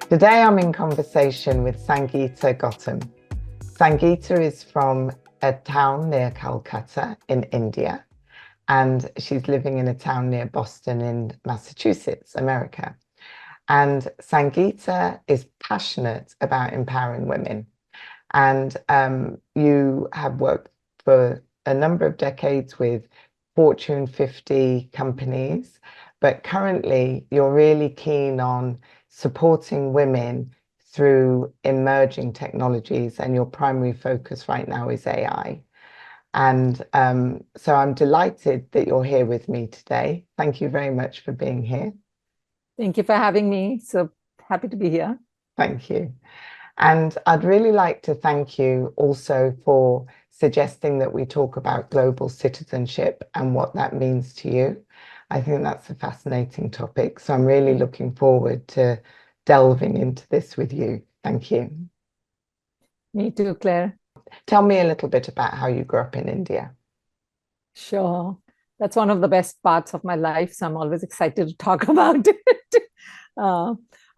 Today I'm in conversation with Sangeeta Gautam. Sangeeta is from a town near Calcutta in India, and she's living in a town near Boston in Massachusetts, America. And Sangeeta is passionate about empowering women. And you have worked for a number of decades with Fortune 50 companies, but currently you're really keen on supporting women through emerging technologies, and your primary focus right now is AI. And so I'm delighted that you're here with me today. Thank you very much for being here. Thank you for having me. So happy to be here. Thank you. And I'd really like to thank you also for suggesting that we talk about global citizenship and what that means to you. I think that's a fascinating topic. So I'm really looking forward to delving into this with you. Thank you. Me too, Claire. Tell me a little bit about how you grew up in India. Sure. That's one of the best parts of my life. So I'm always excited to talk about it.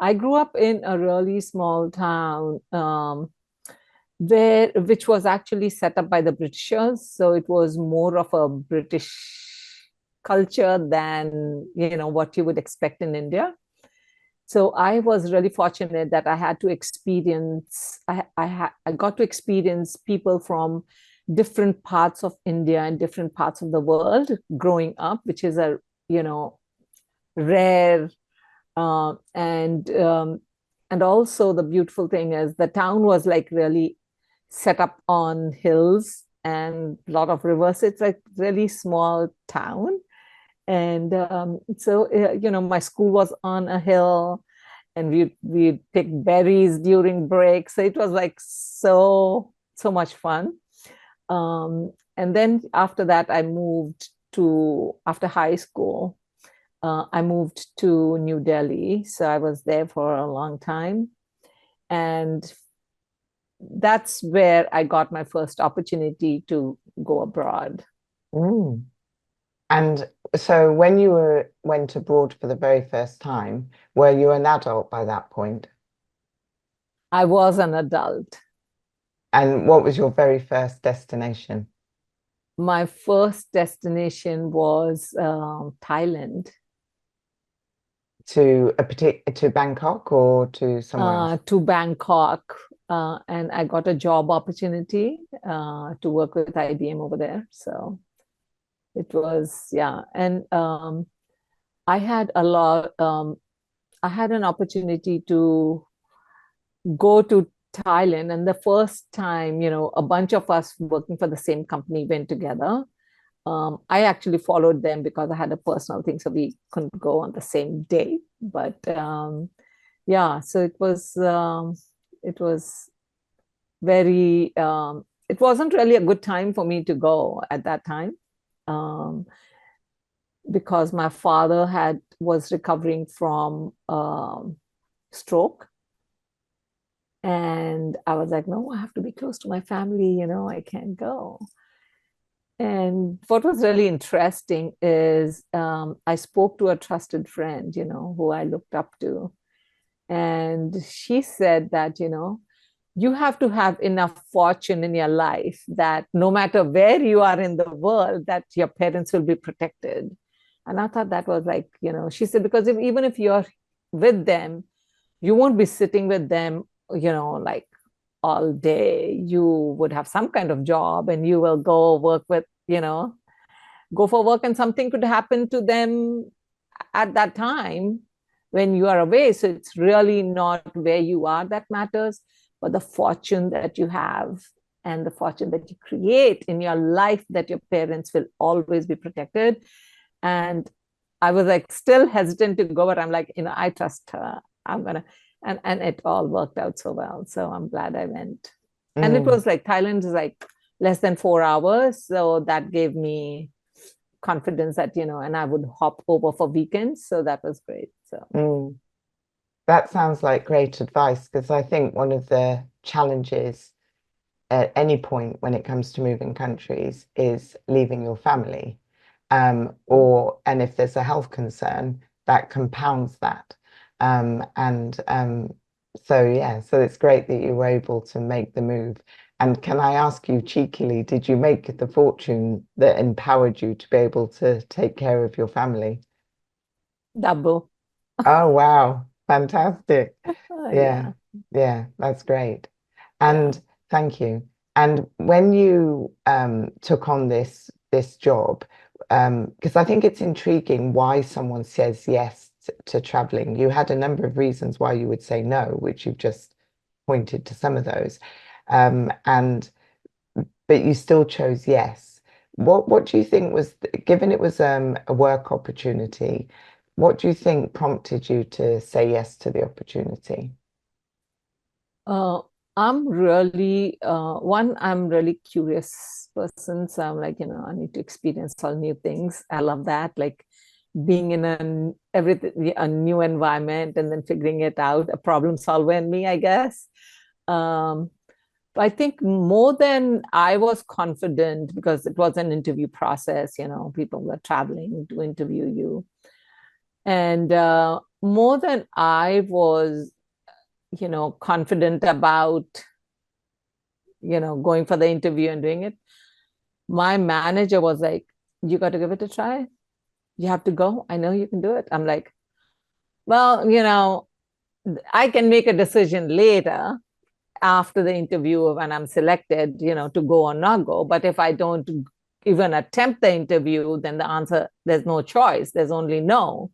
I grew up in a really small town which was actually set up by the Britishers. So it was more of a British culture than, what you would expect in India. So I was really fortunate that I had to experience, I got to experience people from different parts of India and different parts of the world growing up, which is a, rare and also the beautiful thing is the town was like really set up on hills and a lot of rivers. It's like really small town. And my school was on a hill and we'd pick berries during breaks. So it was like so much fun. And then after that, after high school, I moved to New Delhi. So I was there for a long time. And that's where I got my first opportunity to go abroad. Mm. And so when you went abroad for the very first time, were you an adult by that point? I was an adult. And what was your very first destination? My first destination was Thailand. To Bangkok or to somewhere else? To Bangkok. And I got a job opportunity to work with IBM over there. So it was, yeah. And I had I had an opportunity to go to Thailand. And the first time, a bunch of us working for the same company went together. I actually followed them because I had a personal thing, so we couldn't go on the same day. But yeah, so it was very, it wasn't really a good time for me to go at that time. Because my father was recovering from stroke. And I was like, no, I have to be close to my family, I can't go. And what was really interesting is I spoke to a trusted friend, who I looked up to. And she said that, you have to have enough fortune in your life that no matter where you are in the world, that your parents will be protected. And I thought that was like, she said, because even if you're with them, you won't be sitting with them, like all day. You would have some kind of job and you will go work with, go for work, and something could happen to them at that time when you are away. So it's really not where you are that matters, but the fortune that you have and the fortune that you create in your life, that your parents will always be protected. And I was like still hesitant to go, but I'm like, I trust her. I'm gonna, and it all worked out so well. So I'm glad I went. And it was like Thailand is like less than 4 hours. So that gave me confidence that, and I would hop over for weekends. So that was great. So that sounds like great advice, because I think one of the challenges at any point when it comes to moving countries is leaving your family. And if there's a health concern, that compounds that. And So yeah, so it's great that you were able to make the move. And can I ask you cheekily, did you make the fortune that empowered you to be able to take care of your family? Double. Oh wow, fantastic. Yeah, Yeah, yeah, that's great. yeah. And thank you. And when you took on this job, because I think it's intriguing why someone says yes to traveling. You had a number of reasons why you would say no, which you've just pointed to some of those. And but you still chose yes. What do you think was, given it was a work opportunity, what do you think prompted you to say yes to the opportunity? Uh, I'm really I'm really curious person. So I'm like, I need to experience all new things. I love that. Like being in a new environment and then figuring it out, a problem solver in me, I guess. Um, I think more than I was confident because it was an interview process, people were traveling to interview you. And more than I was, confident about, going for the interview and doing it, my manager was like, you got to give it a try. You have to go. I know you can do it. I'm like, well, I can make a decision later after the interview when I'm selected, to go or not go. But if I don't even attempt the interview, then the answer, there's no choice. There's only no.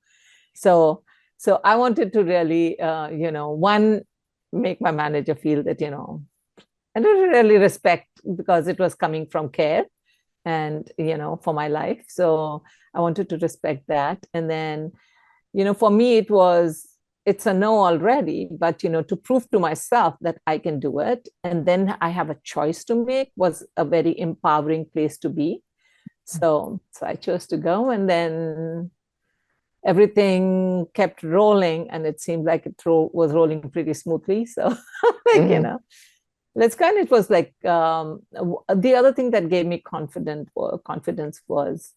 So, so I wanted to really, one, make my manager feel that, and I really respect because it was coming from care and, for my life. So I wanted to respect that. And then, for me, it's a no already, but to prove to myself that I can do it, and then I have a choice to make was a very empowering place to be. So I chose to go, and then everything kept rolling, and it seemed like was rolling pretty smoothly. So, like Mhm. let's kind of, it was like the other thing that gave me confidence was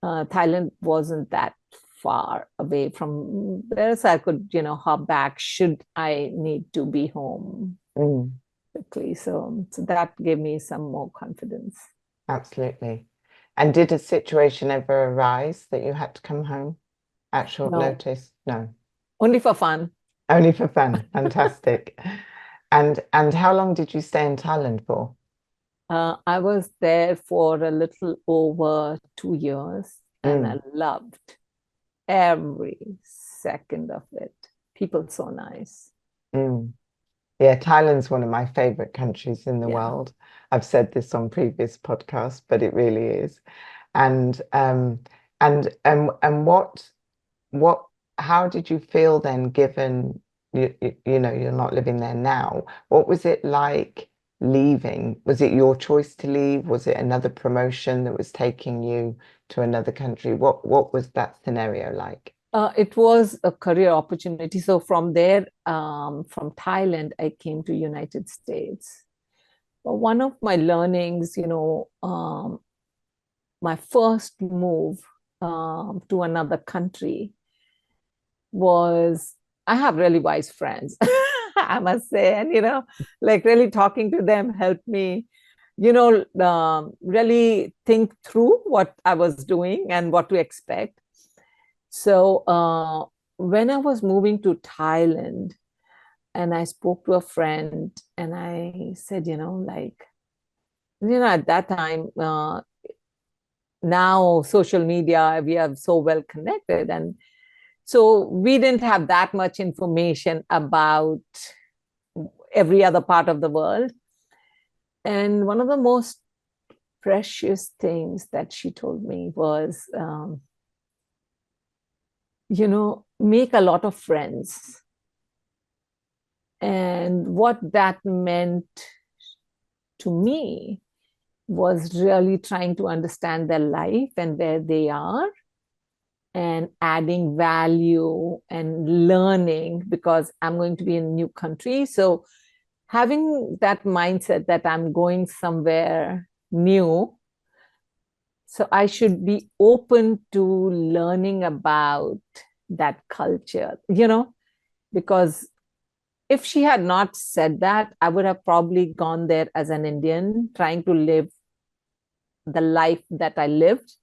Thailand wasn't that far away from there, so I could, hop back should I need to be home Mm, quickly. So that gave me some more confidence. absolutely. And did a situation ever arise that you had to come home at short No, notice? No, only for fun. only for fun. Fantastic. And how long did you stay in Thailand for? I was there for a little over 2 years, and I Mm, loved every second of it. People so nice. mm. Yeah, Thailand's one of my favorite countries in the Yeah. world. I've said this on previous podcasts, but it really is. And what how did you feel then, given you're not living there now? What was it like leaving? Was it your choice to leave? Was it another promotion that was taking you to another country? What was that scenario like? It was a career opportunity. So from there, from Thailand, I came to United States. But one of my learnings, my first move to another country was I have really wise friends, I must say, and like really talking to them helped me, really think through what I was doing and what to expect. So when I was moving to Thailand, and I spoke to a friend, and I said, like, at that time, now social media, we are so well connected. And so we didn't have that much information about every other part of the world. And one of the most precious things that she told me was, make a lot of friends. And what that meant to me was really trying to understand their life and where they are and adding value and learning because I'm going to be in a new country. So having that mindset that I'm going somewhere new, so I should be open to learning about that culture, because if she had not said that, I would have probably gone there as an Indian, trying to live the life that I lived.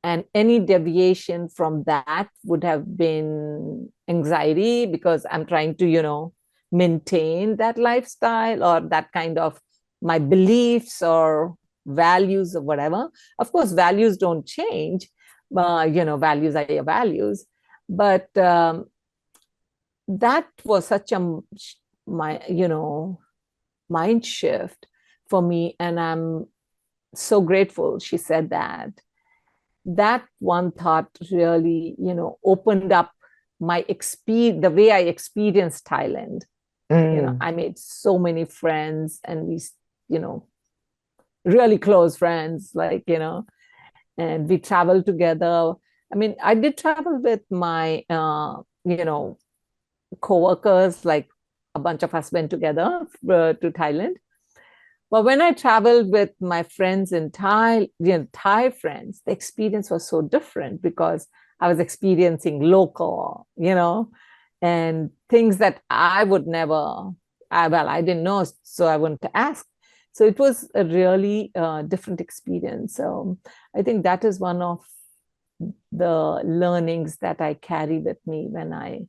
And any deviation from that would have been anxiety, because I'm trying to, maintain that lifestyle or that kind of my beliefs or values or whatever. Of course, values don't change. Values are your values. But that was such a my mind shift for me, and I'm so grateful she said that. That one thought really opened up the way I experienced Thailand. Mm, I made so many friends, and we you know really close friends, and we traveled together. I mean, I did travel with my co-workers, like a bunch of us went together to Thailand. But when I traveled with my friends in Thai friends, the experience was so different, because I was experiencing local, and things that I would never, I didn't know, so I wouldn't ask. So it was a really different experience. So I think that is one of the learnings that I carry with me when I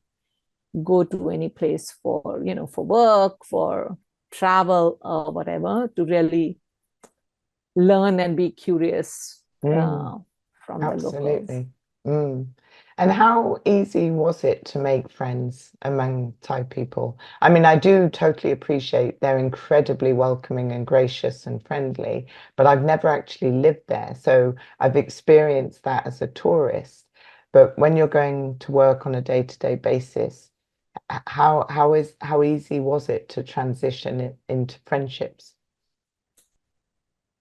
go to any place for work, for travel or whatever, to really learn and be curious mm. from the locals. Absolutely. Mm. And how easy was it to make friends among Thai people? I mean, I do totally appreciate they're incredibly welcoming and gracious and friendly, but I've never actually lived there. So I've experienced that as a tourist. But when you're going to work on a day-to-day basis, how easy was it to transition it into friendships?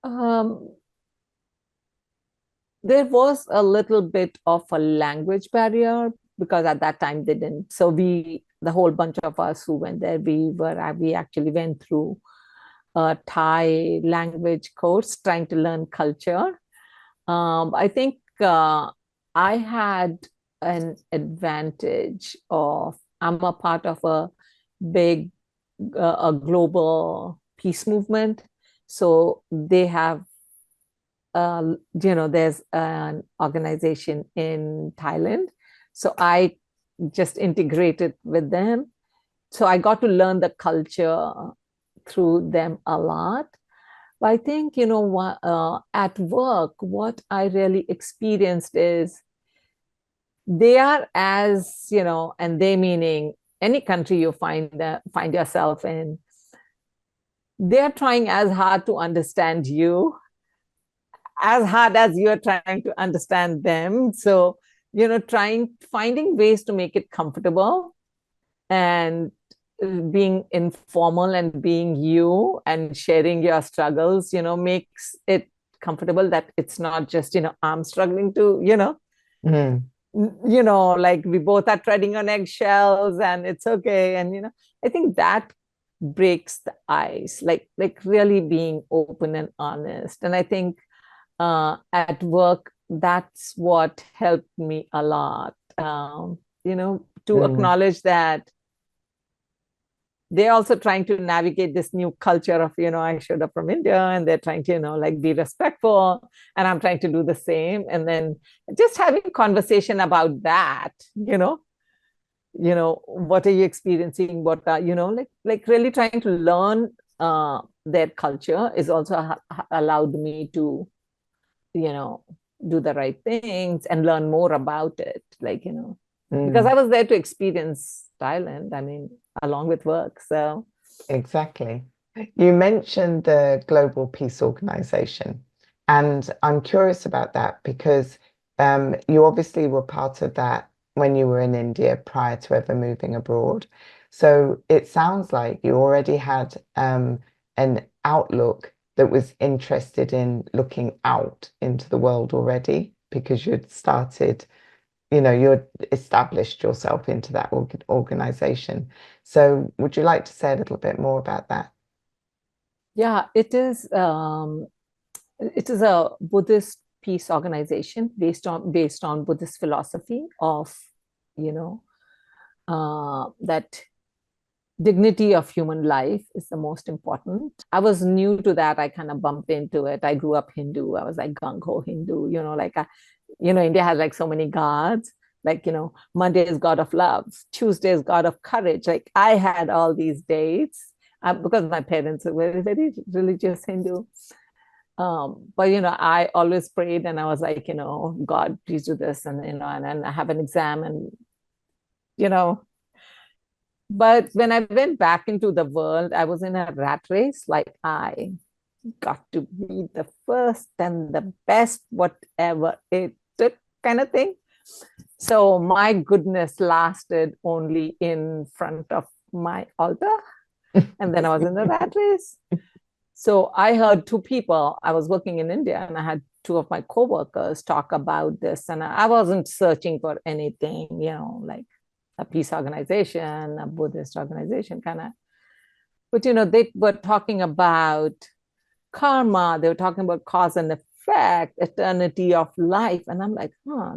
Um, there was a little bit of a language barrier, because at that time they didn't. So the whole bunch of us who went there, we actually went through a Thai language course, trying to learn culture. I think I had an advantage of I'm a part of a big, a global peace movement. So they have, there's an organization in Thailand. So I just integrated with them. So I got to learn the culture through them a lot. But I think, at work, what I really experienced is they are and they meaning any country you find yourself in, they're trying as hard to understand you, as hard as you're trying to understand them. So, finding ways to make it comfortable, and being informal and being you and sharing your struggles, makes it comfortable, that it's not just, I'm struggling to, Mm, like we both are treading on eggshells and it's okay. And, I think that breaks the ice, like really being open and honest. And I think at work, that's what helped me a lot, to mm, acknowledge that they're also trying to navigate this new culture of, I showed up from India, and they're trying to, like be respectful, and I'm trying to do the same. And then just having conversation about that, what are you experiencing? What are, like really trying to learn their culture is also allowed me to, you know, do the right things and learn more about it. Because I mm. was there to experience Thailand, I mean, along with work. So, Exactly. You mentioned the Global Peace Organization, and I'm curious about that because you obviously were part of that when you were in India prior to ever moving abroad. So it sounds like you already had an outlook that was interested in looking out into the world already because you'd started, you'd established yourself into that organization. So would you like to say a little bit more about that? yeah, it is a Buddhist peace organization based on Buddhist philosophy of, that dignity of human life is the most important. I was new to that. I kind of bumped into it. I grew up Hindu. I was like gung ho Hindu, India has like so many gods. Like, Monday is God of love, Tuesday is God of courage. Like I had all these dates because my parents were very religious Hindu. But I always prayed and I was like, God, please do this, and I have an exam, and you know, but when I went back into the world, I was in a rat race. Like I got to be the first and the best, whatever it took, kind of thing. So my goodness lasted only in front of my altar. And then I was in the rat race. So I heard two people. I was working in India and I had two of my coworkers talk about this. And I wasn't searching for anything, like a peace organization, a Buddhist organization, kind of. But, they were talking about karma. They were talking about cause and effect, eternity of life. And I'm like,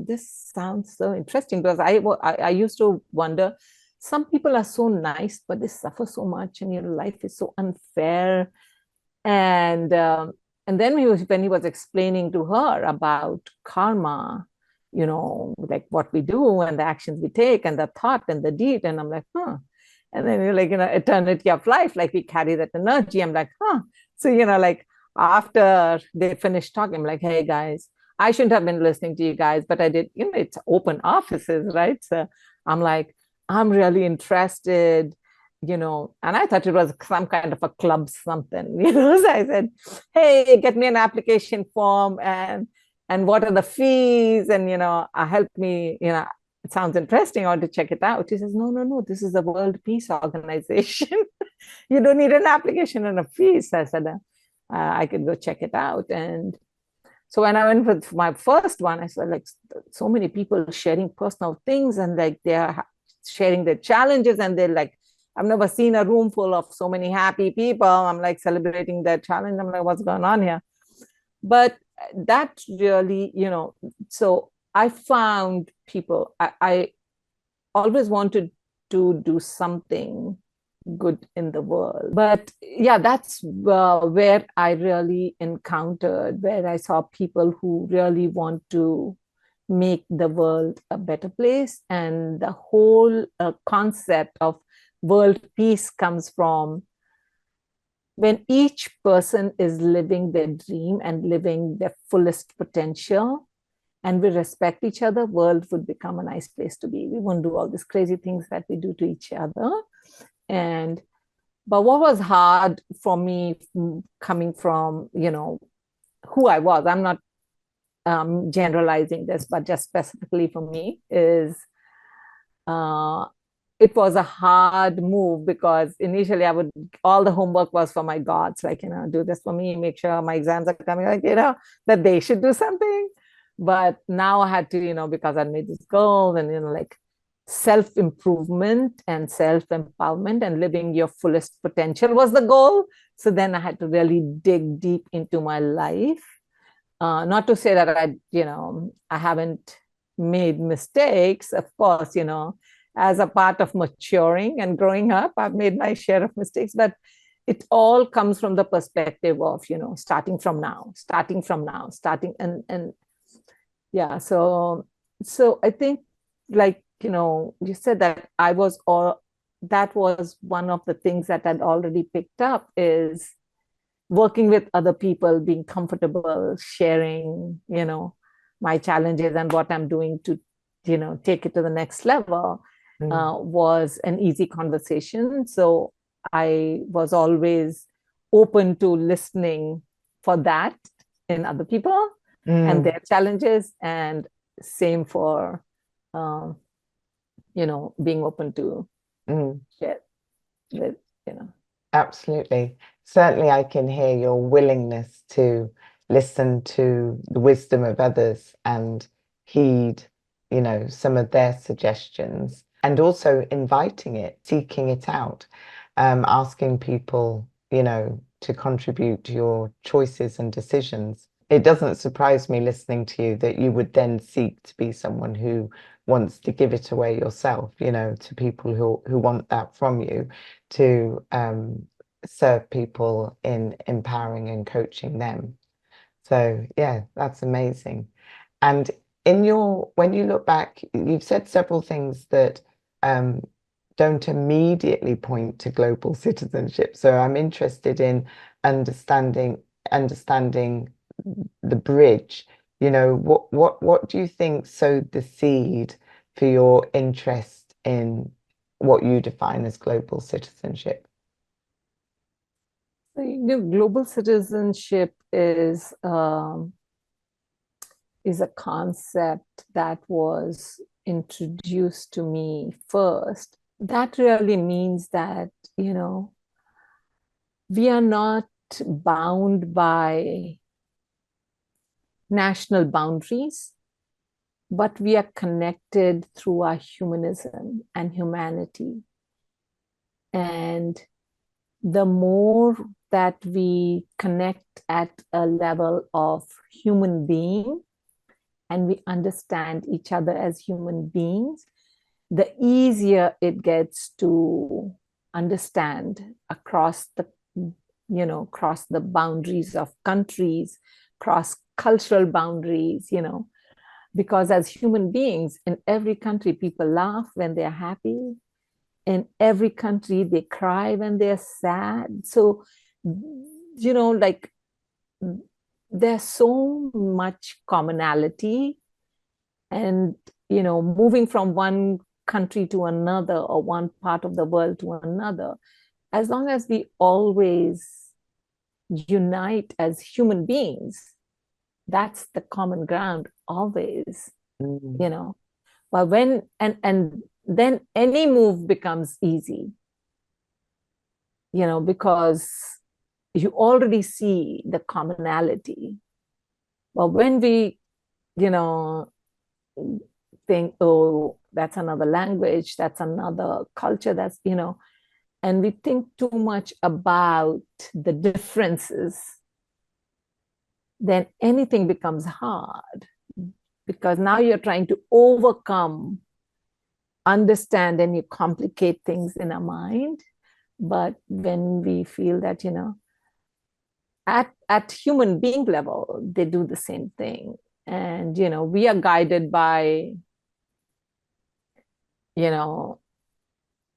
this sounds so interesting, because I used to wonder, some people are so nice, but they suffer so much, and your life is so unfair. And then when he was explaining to her about karma, like what we do and the actions we take and the thought and the deed, and I'm like, and then you're like, eternity of life, like we carry that energy. I'm like, so like after they finished talking, I'm like, hey guys, I shouldn't have been listening to you guys, but I did. It's open offices, right? So I'm like, I'm really interested, and I thought it was some kind of a club something, So I said, hey, get me an application form, and what are the fees, and help me, it sounds interesting. I want to check it out. He says, no, this is the World Peace Organization. You don't need an application and a fee. So I said, I could go check it out. And so when I went with my first one, I saw like so many people sharing personal things, and like they're sharing their challenges, and they're like, I've never seen a room full of so many happy people. I'm like celebrating their challenge. I'm like, what's going on here? But that really, so I found people, I always wanted to do something good in the world. But yeah, that's where I really encountered, where I saw people who really want to make the world a better place. And the whole concept of world peace comes from when each person is living their dream and living their fullest potential, and we respect each other, world would become a nice place to be. We won't do all these crazy things that we do to each other. But what was hard for me, coming from, who I was, I'm not generalizing this, but just specifically for me, is it was a hard move, because initially all the homework was for my gods, like, do this for me, make sure my exams are coming, like, that they should do something. But now I had to, because I made this goal, and, like self-improvement and self-empowerment and living your fullest potential was the goal. So then I had to really dig deep into my life. Not to say that I haven't made mistakes, of course, as a part of maturing and growing up, I've made my share of mistakes, but it all comes from the perspective of, starting from now, and yeah. So I think, like, you said that that was one of the things that I'd already picked up, is working with other people, being comfortable sharing, my challenges and what I'm doing to, take it to the next level, was an easy conversation. So I was always open to listening for that in other people and their challenges, and same for, being open to share with, Absolutely. Certainly, I can hear your willingness to listen to the wisdom of others and heed, some of their suggestions, and also inviting it, seeking it out, asking people, to contribute to your choices and decisions. it doesn't surprise me listening to you that you would then seek to be someone who wants to give it away yourself, you know, to people who want that from you, to serve people in empowering and coaching them. So yeah, that's amazing. And when you look back, you've said several things that um, don't immediately point to global citizenship. So I'm interested in understanding the bridge. You know, what do you think sowed the seed for your interest in what you define as global citizenship? So, global citizenship is a concept that was introduced to me first. That really means that, we are not bound by national boundaries, but we are connected through our humanism and humanity. And the more that we connect at a level of human being and we understand each other as human beings, the easier it gets to understand across the boundaries of countries, cross cultural boundaries, because as human beings in every country, people laugh when they're happy. In every country, they cry when they're sad. So, like there's so much commonality, and moving from one country to another or one part of the world to another, as long as we always unite as human beings, that's the common ground always. Mm. But when and then any move becomes easy, because you already see the commonality. But when we, you know, think, oh, that's another language, that's another culture, and we think too much about the differences, then anything becomes hard because now you're trying to overcome, understand, and you complicate things in our mind. But when we feel that, at human being level, they do the same thing. And, we are guided by, in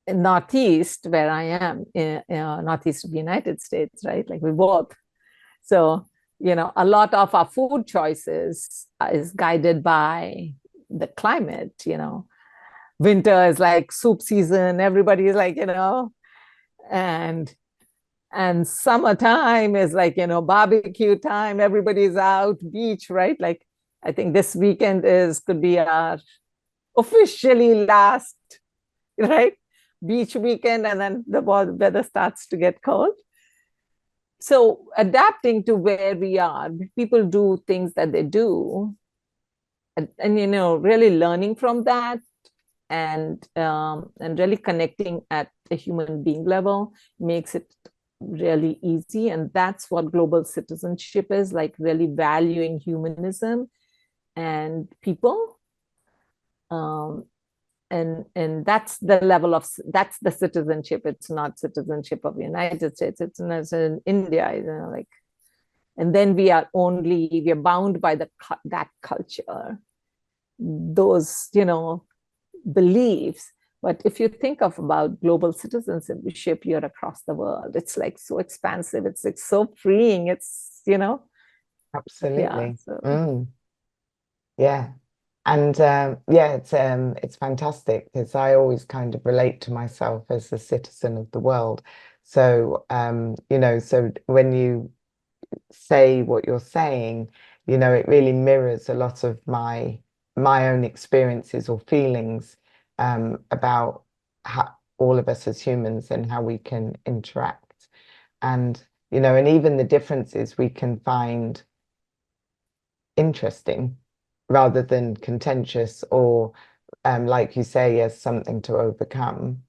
Northeast, where I am, in Northeast of the United States, right? Like we both. So, a lot of our food choices is guided by the climate. Winter is like soup season. Everybody is like, and summertime is like, barbecue time. Everybody's out, beach, right? Like I think this weekend could be our officially last, right? Beach weekend, and then the weather starts to get cold. So adapting to where we are, people do things that they do, and really learning from that, and really connecting at a human being level makes it really easy. And that's what global citizenship is, like really valuing humanism and people. And that's the citizenship. It's not citizenship of the United States. It's in India, like, and then we're bound by that culture, those, beliefs. But if you think about global citizenship, you're across the world. It's like so expansive. It's like so freeing. It's, yeah. Absolutely. So Yeah. And yeah, it's fantastic because I always kind of relate to myself as a citizen of the world. So so when you say what you're saying, it really mirrors a lot of my own experiences or feelings about how all of us as humans and how we can interact. And and even the differences we can find interesting rather than contentious or like you say, as something to overcome.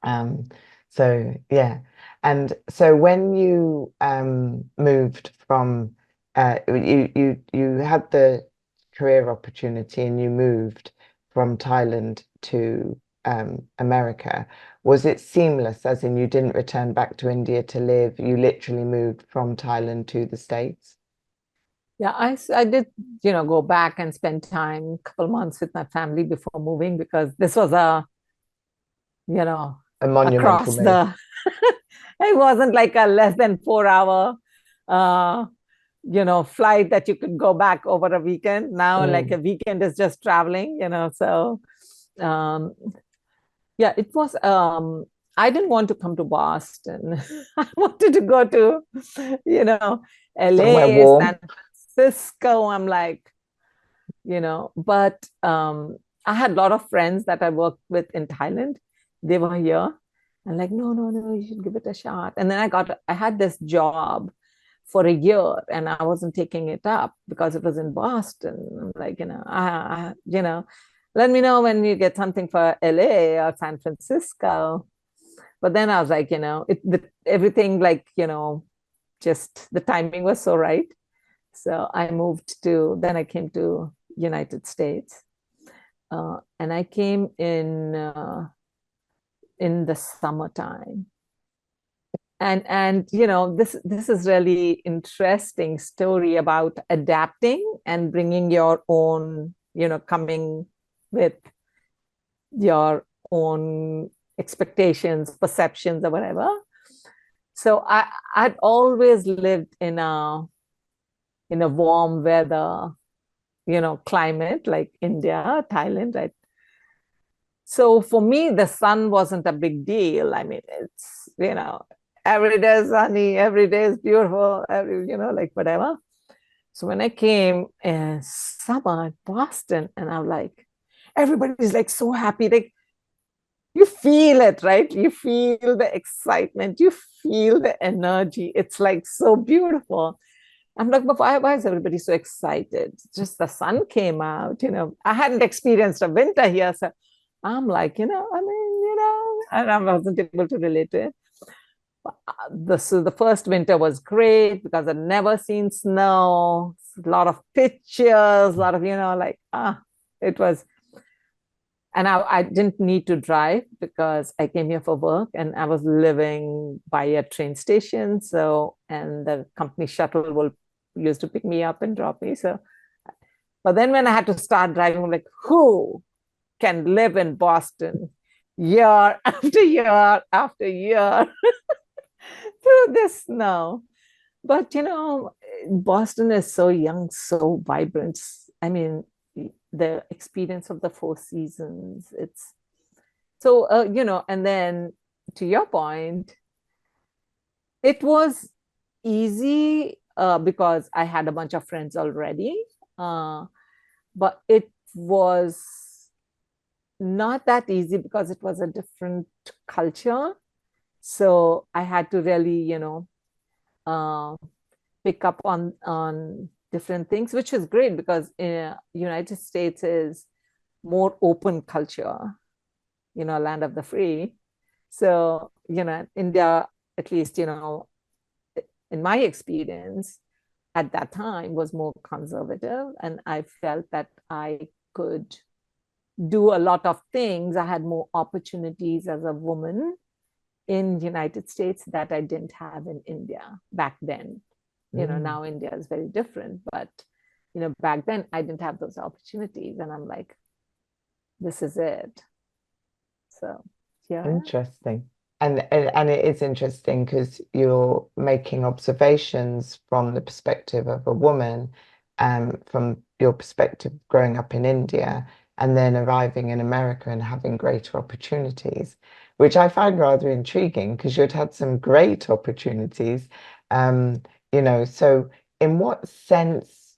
Um, so yeah. And so when you moved from you had the career opportunity and you moved from Thailand to America. Was it seamless, as in you didn't return back to India to live? You literally moved from Thailand to the States? Yeah, I did, go back and spend time, a couple months with my family before moving because this was you know, A monumental across move. it wasn't like a less than 4 hour, uh, flight that you could go back over a weekend. Now, like a Mm. weekend is just traveling, so um, yeah, it was. I didn't want to come to Boston. I wanted to go to, you know, Somewhere LA, San warm. Francisco. I'm like, but I had a lot of friends that I worked with in Thailand. They were here. And like, no, no, no, you should give it a shot. And then I had this job for a year and I wasn't taking it up because it was in Boston. I'm like, let me know when you get something for LA or San Francisco. But then I was like, everything like, just the timing was so right. So then I came to United States. And I came in the summertime. And this is really interesting story about adapting and bringing your own, coming with your own expectations, perceptions, or whatever. So I'd always lived in a warm weather, climate like India, Thailand, right? So for me, the sun wasn't a big deal. I mean, it's, every day is sunny, every day is beautiful, like whatever. So when I came in summer in Boston, and I'm like, everybody's like so happy. Like you feel it, right? You feel the excitement, you feel the energy. It's like so beautiful. I'm like, but why is everybody so excited? Just the sun came out, I hadn't experienced a winter here. So I'm like, and I wasn't able to relate to it. So the first winter was great because I'd never seen snow, a lot of pictures, a lot of, it was, and I didn't need to drive because I came here for work and I was living by a train station. So, and the company shuttle will used to pick me up and drop me. So, but then when I had to start driving, I'm like, who can live in Boston year after year after year through this snow? But Boston is so young, so vibrant. I mean, the experience of the four seasons. It's so and then to your point, it was easy because I had a bunch of friends already. But it was not that easy because it was a different culture. So I had to really, uh, pick up on different things, which is great because United States is more open culture, land of the free. So, India, at least, in my experience at that time was more conservative. And I felt that I could do a lot of things. I had more opportunities as a woman in the United States that I didn't have in India back then. Now India is very different, but back then I didn't have those opportunities, and I'm like, this is it. So yeah. Interesting. And it is interesting because you're making observations from the perspective of a woman, from your perspective growing up in India, and then arriving in America and having greater opportunities, which I find rather intriguing because you'd had some great opportunities. So in what sense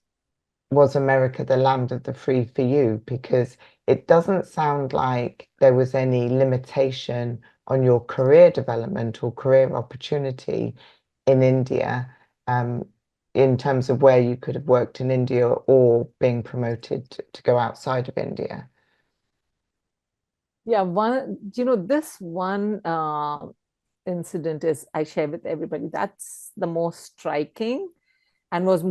was America the land of the free for you? Because it doesn't sound like there was any limitation on your career development or career opportunity in India, um, in terms of where you could have worked in India or being promoted to go outside of India. Yeah, this one incident is I share with everybody. That's the most striking. and was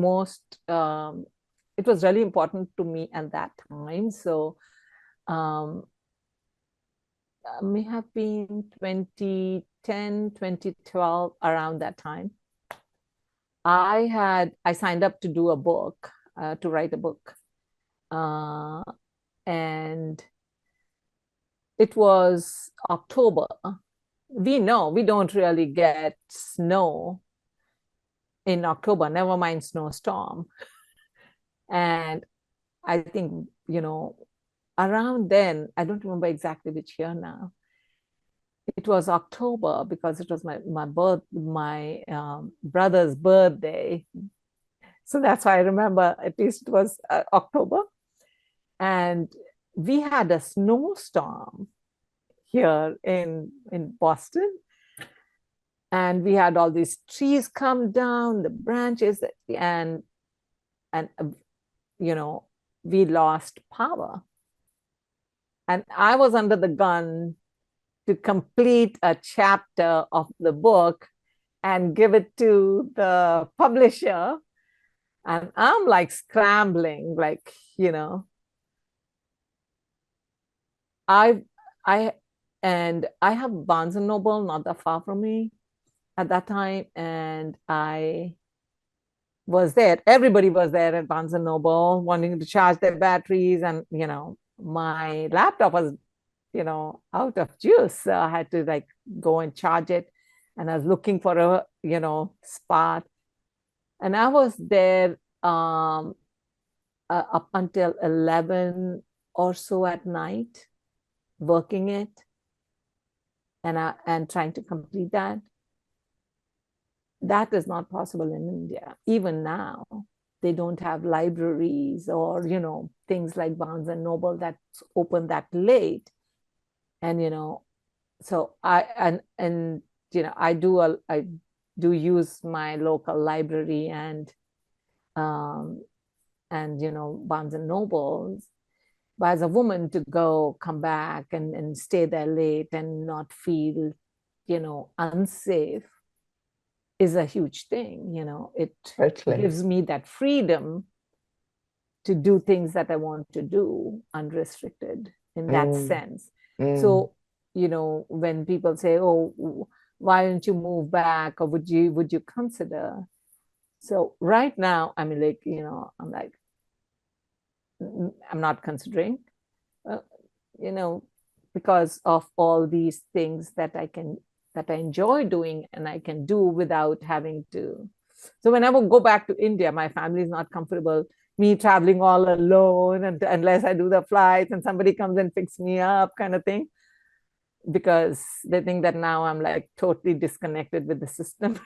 it was really important to me at that time. So um, may have been 2010, 2012, around that time. I signed up to do a book, to write a book. Uh, and it was October. We know we don't really get snow in October, never mind snowstorm. And I think, around then, I don't remember exactly which year now. It was October because it was my brother's birthday. So that's why I remember, at least it was October. And we had a snowstorm here in Boston. And we had all these trees come down, the branches, and we lost power. And I was under the gun to complete a chapter of the book and give it to the publisher. And I'm like scrambling, I I and I have Barnes and Noble not that far from me at that time, and I was there. Everybody was there at Barnes and Noble wanting to charge their batteries, and my laptop was out of juice, so I had to like go and charge it, and I was looking for a spot, and I was there up until 11 or so at night working it, and trying to complete that. That is not possible in India. Even now, they don't have libraries or things like Barnes and Noble that's open that late. And so I do use my local library and Barnes and Nobles. But as a woman, to go come back and stay there late and not feel unsafe is a huge thing. It Totally. gives me that freedom to do things that I want to do unrestricted in that sense. So when people say, oh, why don't you move back, or would you consider? So right now, I mean, I'm like, I'm not considering, because of all these things that I enjoy doing and I can do without having to. So when I go back to India, my family is not comfortable me traveling all alone, and unless I do the flights and somebody comes and picks me up, kind of thing, because they think that now I'm like totally disconnected with the system.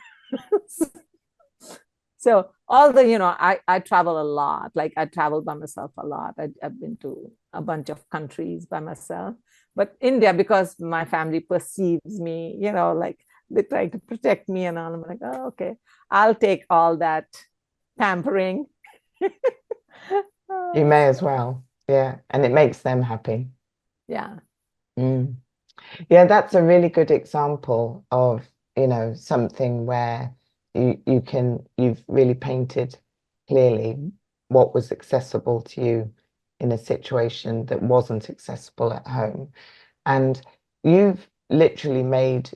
So although I travel a lot, like I travel by myself a lot. I've been to a bunch of countries by myself, but India, because my family perceives me, like they try to protect me and all. I'm like, oh, okay, I'll take all that pampering. You may as well. Yeah. And it makes them happy. Yeah. Yeah, that's a really good example of, something where you've really painted clearly what was accessible to you in a situation that wasn't accessible at home. And you've literally made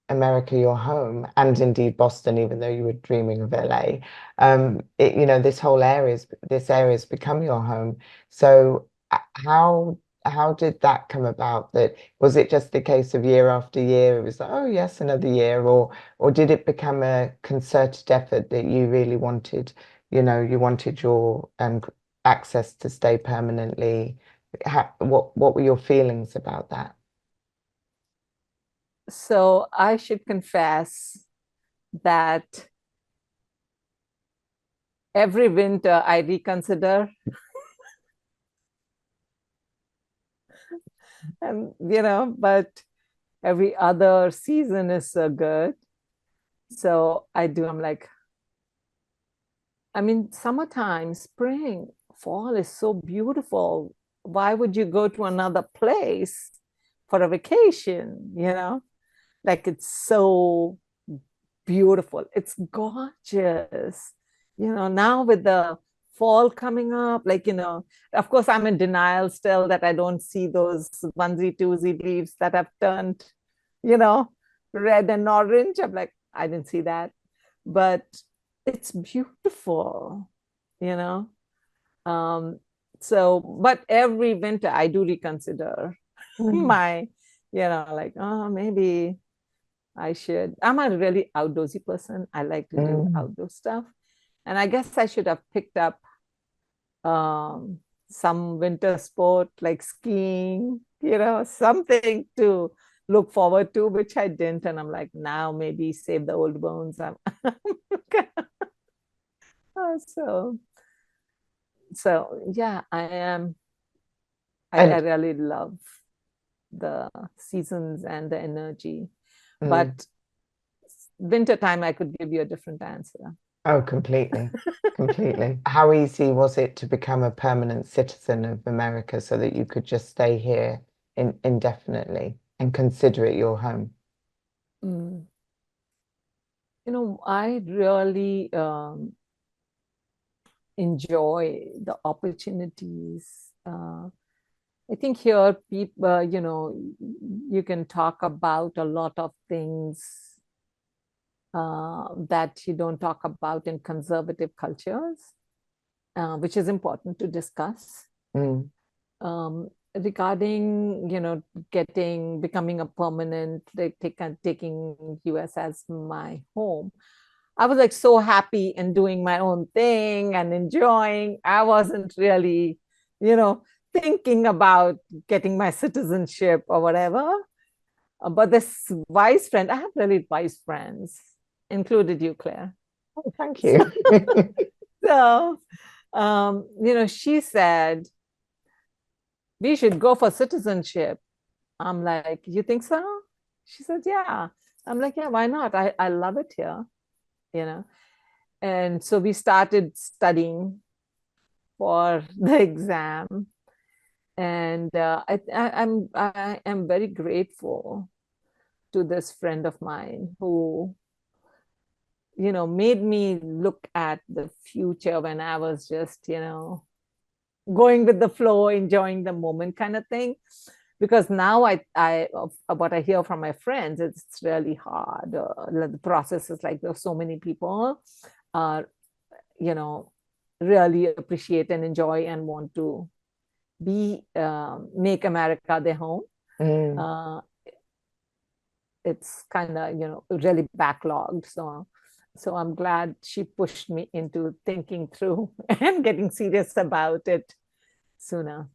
America your home, and indeed Boston, even though you were dreaming of LA. This area's become your home. So how did that come about? That was it just the case of year after year? It was like, oh yes, another year, or did it become a concerted effort that you really wanted, you wanted your access to stay permanently? What were your feelings about that? So I should confess that every winter I reconsider. And but every other season is so good. So I'm like, I mean, summertime, spring, fall is so beautiful. Why would you go to another place for a vacation? Like, it's so beautiful. It's gorgeous. now with the fall coming up, like, of course, I'm in denial still that I don't see those onesie, twosie leaves that have turned, red and orange. I'm like, I didn't see that. But it's beautiful, you know. Um, but every winter I do reconsider my, like, oh, maybe I should. I'm a really outdoorsy person. I like to do outdoor stuff. And I guess I should have picked up um, some winter sport like skiing, something to look forward to, which I didn't. And I'm like, now maybe save the old bones. So, yeah, I am. I And really love the seasons and the energy. mm, But winter time, I could give you a different answer. oh, completely, completely. How easy was it to become a permanent citizen of America so that you could just stay here indefinitely and consider it your home? Mm. I really enjoy the opportunities. I think here, people, you can talk about a lot of things that you don't talk about in conservative cultures, which is important to discuss. Mm, Regarding, becoming a permanent, taking US as my home. I was like so happy and doing my own thing and enjoying. I wasn't really, thinking about getting my citizenship or whatever. But this wise friend, I have really wise friends, included you, Claire. oh, thank you. So, she said, we should go for citizenship. I'm like, you think so? She said, yeah. I'm like, yeah, why not? I love it here, you know. And so we started studying for the exam. And I am very grateful to this friend of mine who, made me look at the future when I was just, going with the flow, enjoying the moment kind of thing. Because now what I hear from my friends, it's really hard. The process is like there's so many people, you know, really appreciate and enjoy and want to make America their home. Mm, Uh, it's kind of, really backlogged. So I'm glad she pushed me into thinking through and getting serious about it sooner.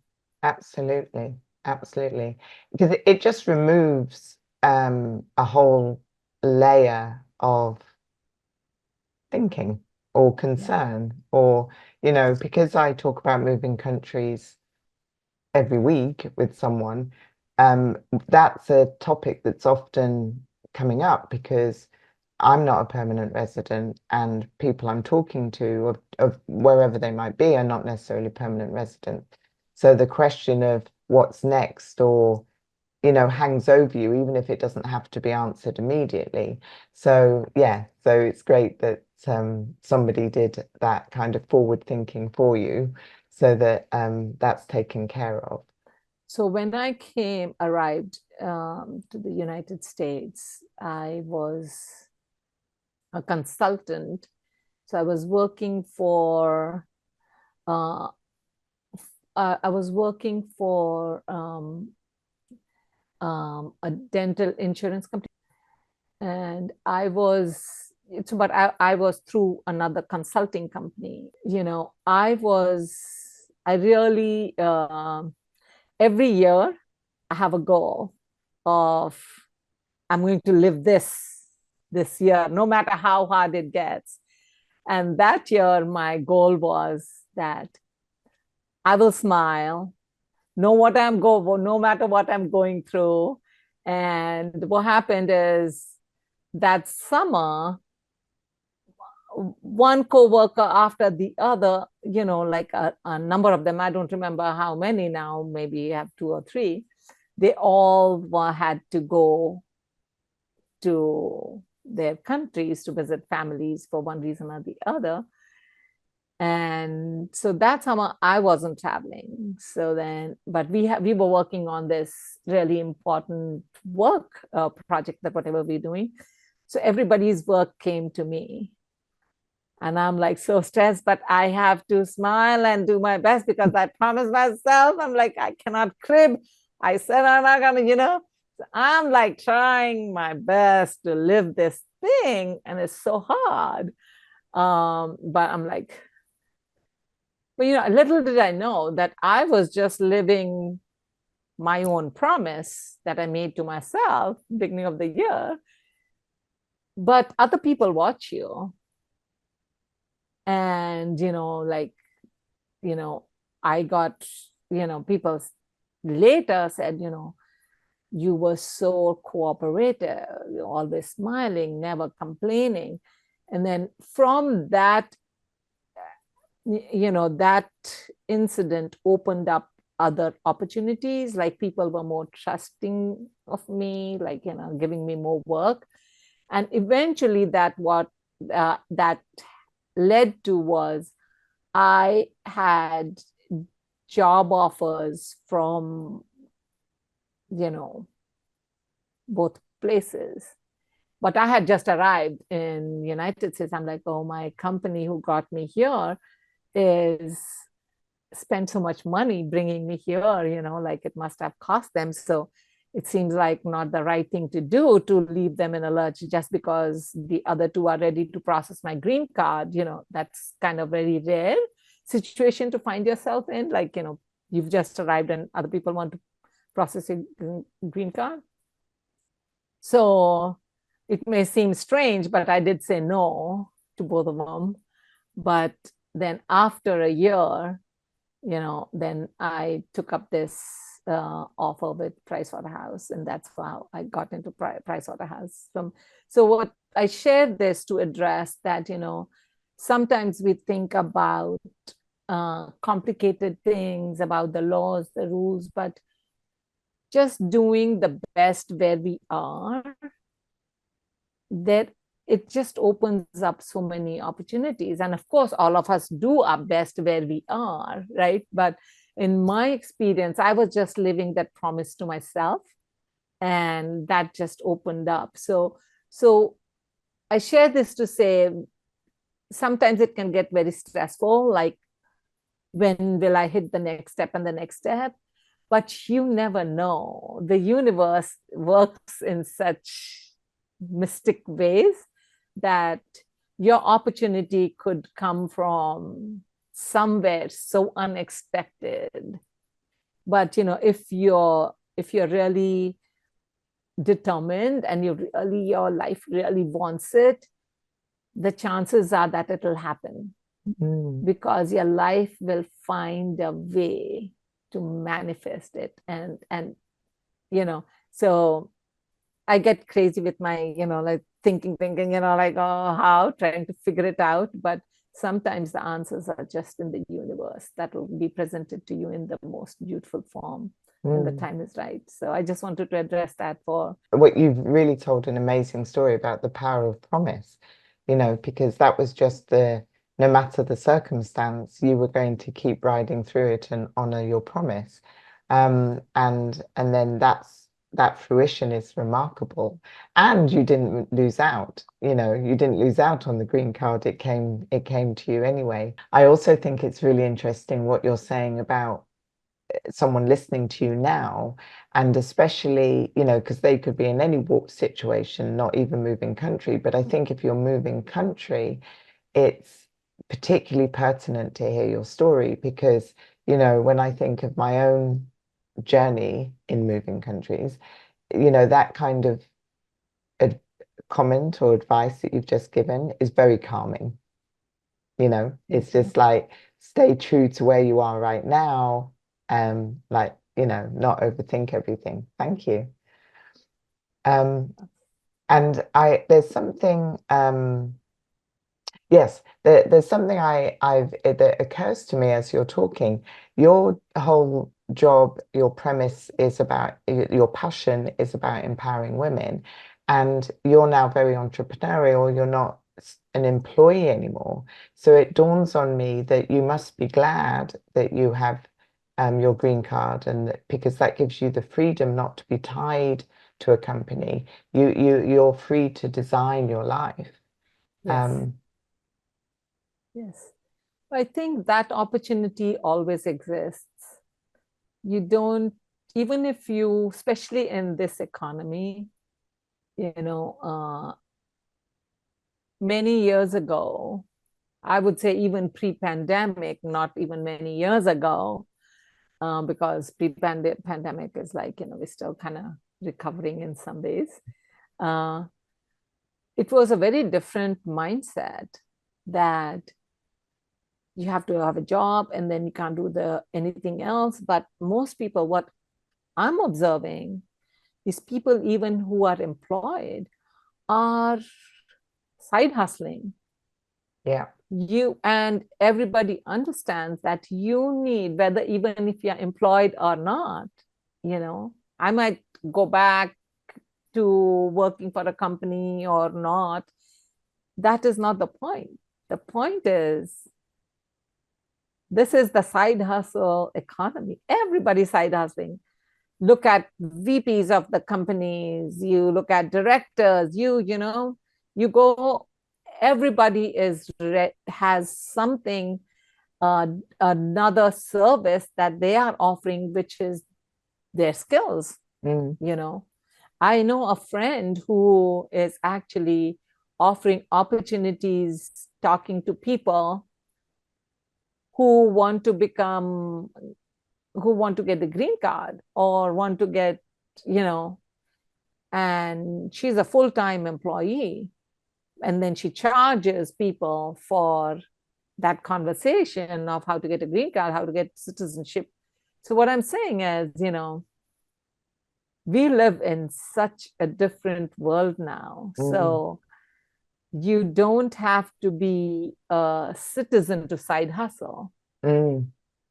absolutely, absolutely. Because it just removes a whole layer of thinking or Yeah. concern, or, because I talk about moving countries every week with someone, that's a topic that's often coming up because I'm not a permanent resident, and people I'm talking to of wherever they might be are not necessarily permanent residents. So the question of what's next, or hangs over you, even if it doesn't have to be answered immediately. So yeah, so it's great that somebody did that kind of forward thinking for you, so that that's taken care of. So when I arrived to the United States, I was a consultant. So I was working for uh, a dental insurance company, and I was through another consulting company. I really every year I have a goal of I'm going to live this year, no matter how hard it gets. And that year, my goal was that I will smile, no matter what I'm going through. And what happened is that summer, one coworker after the other, like a number of them, I don't remember how many now, maybe I have two or three, they all had to go to their countries to visit families for one reason or the other. And so that's how I wasn't traveling. So then, but we were working on this really important work project, that whatever we're doing. So everybody's work came to me. And I'm like so stressed, but I have to smile and do my best because I promised myself. I'm like, I cannot crib. I said I'm not gonna, So I'm like trying my best to live this thing, and it's so hard. But I'm like, but little did I know that I was just living my own promise that I made to myself beginning of the year. But other people watch you, and like I got, people later said, you were so cooperative, you're always smiling, never complaining. And then from that, that incident opened up other opportunities, like people were more trusting of me, like, giving me more work. And eventually that led to was I had job offers from, both places. But I had just arrived in United States. I'm like, oh, my company who got me here is spent so much money bringing me here, like it must have cost them. So it seems like not the right thing to do to leave them in a lurch just because the other two are ready to process my green card. That's kind of very rare situation to find yourself in. Like, you've just arrived and other people want to process your green card. So it may seem strange, but I did say no to both of them. But then after a year, then I took up this offer with Pricewaterhouse, and that's how I got into Pricewaterhouse. So what I shared this to address that, sometimes we think about complicated things, about the laws, the rules, but just doing the best where we are, that it just opens up so many opportunities. And of course, all of us do our best where we are, right? But in my experience, I was just living that promise to myself, and that just opened up. So I share this to say sometimes it can get very stressful, like when will I hit the next step and the next step? But you never know. The universe works in such mystic ways that your opportunity could come from somewhere so unexpected. But if you're really determined and your life really wants it, the chances are that it'll happen. Because your life will find a way to manifest it. And so I get crazy with my, like thinking, like, oh, how, trying to figure it out. But sometimes the answers are just in the universe that will be presented to you in the most beautiful form when the time is right. So I just wanted to address that. For what you've really told an amazing story about the power of promise, because that was just no matter the circumstance, you were going to keep riding through it and honor your promise. And then that fruition is remarkable. And you didn't lose out. You didn't lose out on the green card. It came to you anyway. I also think it's really interesting what you're saying about someone listening to you now, and especially, because they could be in any situation, not even moving country. But I think if you're moving country, it's particularly pertinent to hear your story, because, when I think of my own journey in moving countries, that kind of comment or advice that you've just given is very calming. It's just like, stay true to where you are right now, like, not overthink everything. Thank you. And there's something, yes, there's something that occurs to me as you're talking. Your whole job, your premise is about, your passion is about empowering women, and you're now very entrepreneurial. You're not an employee anymore. So it dawns on me that you must be glad that you have your green card, and because that gives you the freedom not to be tied to a company. You're free to design your life. Yes. Yes. I think that opportunity always exists. You don't, even if you, especially in this economy, you know, many years ago, I would say even pre-pandemic, not even many years ago, because pre-pandemic is like, we're still kind of recovering in some ways. Uh, it was a very different mindset that you have to have a job and then you can't do anything else. But most people, what I'm observing is people even who are employed are side hustling. Yeah. You and everybody understands that you need, whether even if you're employed or not, I might go back to working for a company or not. That is not the point. The point is, this is the side hustle economy. Everybody's side hustling. Look at VPs of the companies, you look at directors, you go, everybody has something, another service that they are offering, which is their skills. Mm. I know a friend who is actually offering opportunities, talking to people who want to get the green card or want to get, and she's a full-time employee. And then she charges people for that conversation of how to get a green card, how to get citizenship. So what I'm saying is, we live in such a different world now. Mm. So you don't have to be a citizen to side hustle.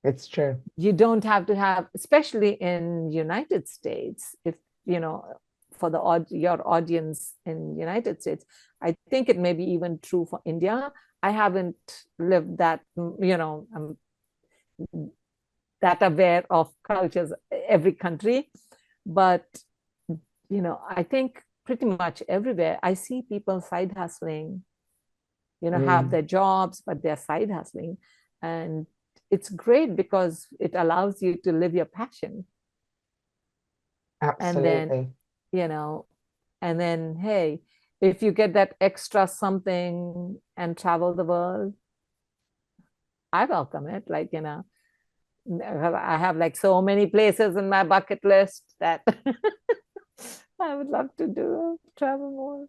It's true. You don't have to have, especially in United States, if for your audience in United States, I think it may be even true for India. I haven't lived that, I'm that aware of cultures, every country, but I think pretty much everywhere I see people side hustling, have their jobs, but they're side hustling. And it's great because it allows you to live your passion. Absolutely. And then, hey, if you get that extra something and travel the world, I welcome it. Like, I have like so many places in my bucket list that I would love to travel more.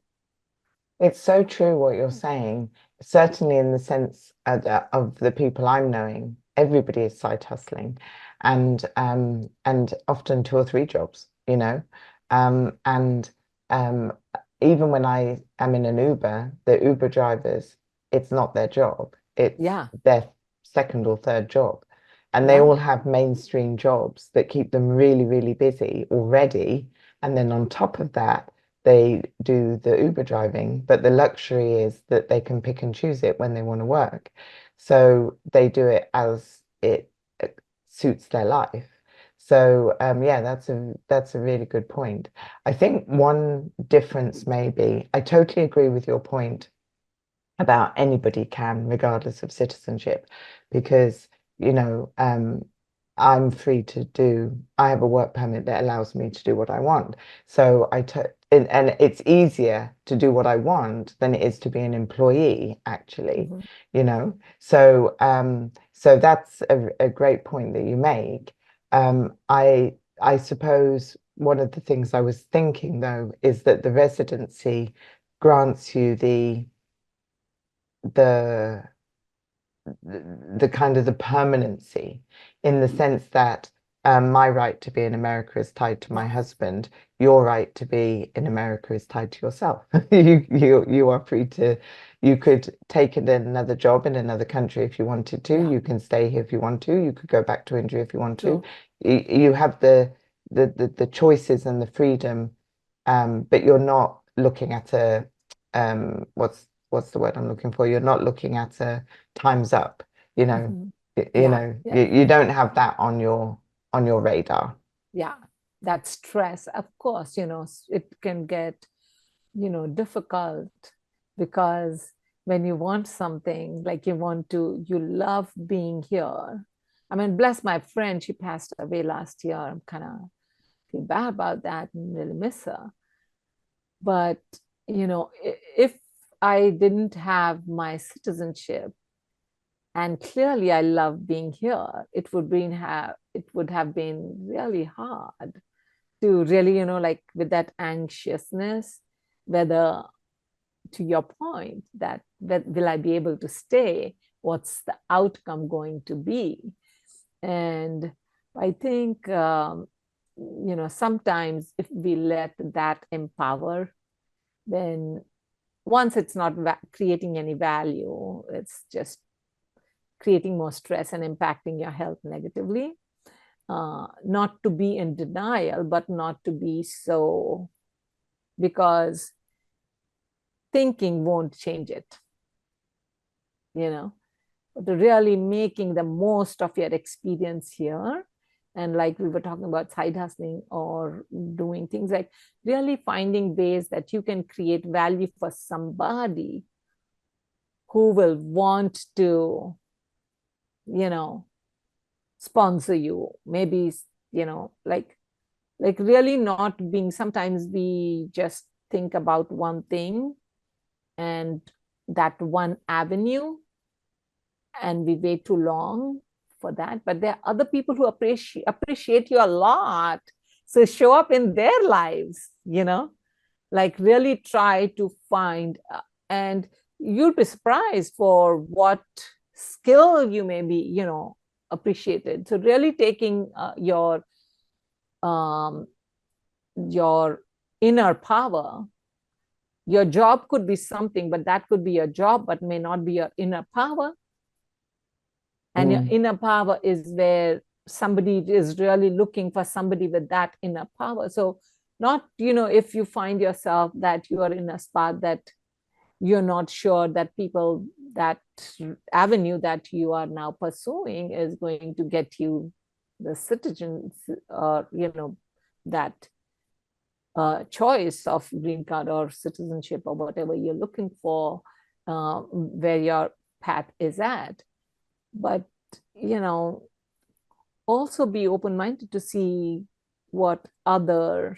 It's so true what you're saying. Certainly in the sense of the people I'm knowing, everybody is side hustling, and often two or three jobs, and even when I am in an Uber, the Uber drivers, it's not their job. It's their second or third job. And they all have mainstream jobs that keep them really, really busy already. And then on top of that, they do the Uber driving, but the luxury is that they can pick and choose it when they want to work. So they do it as it suits their life. So yeah, that's a really good point. I think one difference maybe, I totally agree with your point about anybody can, regardless of citizenship, because I'm free to do. I have a work permit that allows me to do what I want. So and it's easier to do what I want than it is to be an employee, actually. So that's a great point that you make. I suppose one of the things I was thinking though is that the residency grants you the the kind of the permanency, in the sense that my right to be in America is tied to my husband. Your right to be in America is tied to yourself. You are free to, you could take another job in another country if you wanted to. You can stay here if you want to. You could go back to India if you want to. You have the choices and the freedom, but you're not looking at a what's what's the word I'm looking for? You're not looking at a time's up, you know, Mhm. you Yeah, know, yeah, you don't have that on your radar. yeah. That stress, of course, it can get, difficult because when you want something, like you love being here. I mean, bless my friend, she passed away last year. I'm kind of feel bad about that and really miss her. But, if I didn't have my citizenship, and clearly I love being here, it would have been really hard to really, like with that anxiousness, whether, to your point, that will I be able to stay? What's the outcome going to be? And I think, sometimes if we let that empower, then once it's not creating any value, it's just creating more stress and impacting your health negatively. Not to be in denial, but not to be so, because thinking won't change it, you know, but really making the most of your experience here. And like we were talking about side hustling or doing things, like really finding ways that you can create value for somebody who will want to, you know, sponsor you. Maybe, like really not being, sometimes we just think about one thing and that one avenue, and we wait too long for that. But there are other people who appreciate you a lot, so show up in their lives, like really try to find, and you'll be surprised for what skill you may be, appreciated. So really taking um, your inner power. Your job could be something, but that could be your job, but may not be your inner power. And your Mm. inner power is where somebody is really looking for somebody with that inner power. So not, if you find yourself that you are in a spot that you're not sure that people, that avenue that you are now pursuing is going to get you the citizens, or that choice of green card or citizenship or whatever you're looking for, where your path is at. But, also be open-minded to see what other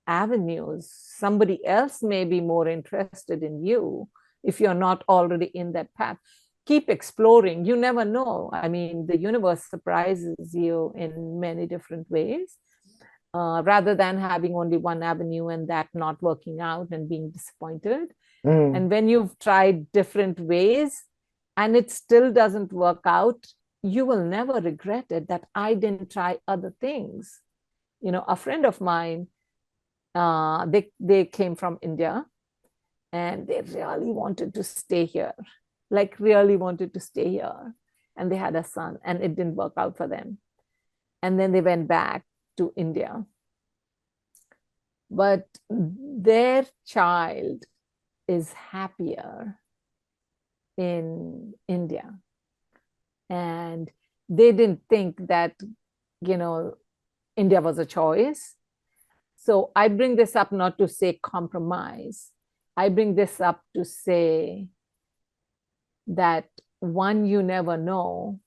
avenues somebody else may be more interested in you if you're not already in that path. Keep exploring. You never know. I mean, the universe surprises you in many different ways. Rather than having only one avenue and that not working out and being disappointed. Mm. And when you've tried different ways and it still doesn't work out, you will never regret it, that I didn't try other things. A friend of mine, they came from India and they really wanted to stay here, like really wanted to stay here. And they had a son and it didn't work out for them. And then they went back to India. But their child is happier in India. And they didn't think that, India was a choice. So I bring this up not to say compromise. I bring this up to say that, one, you never know,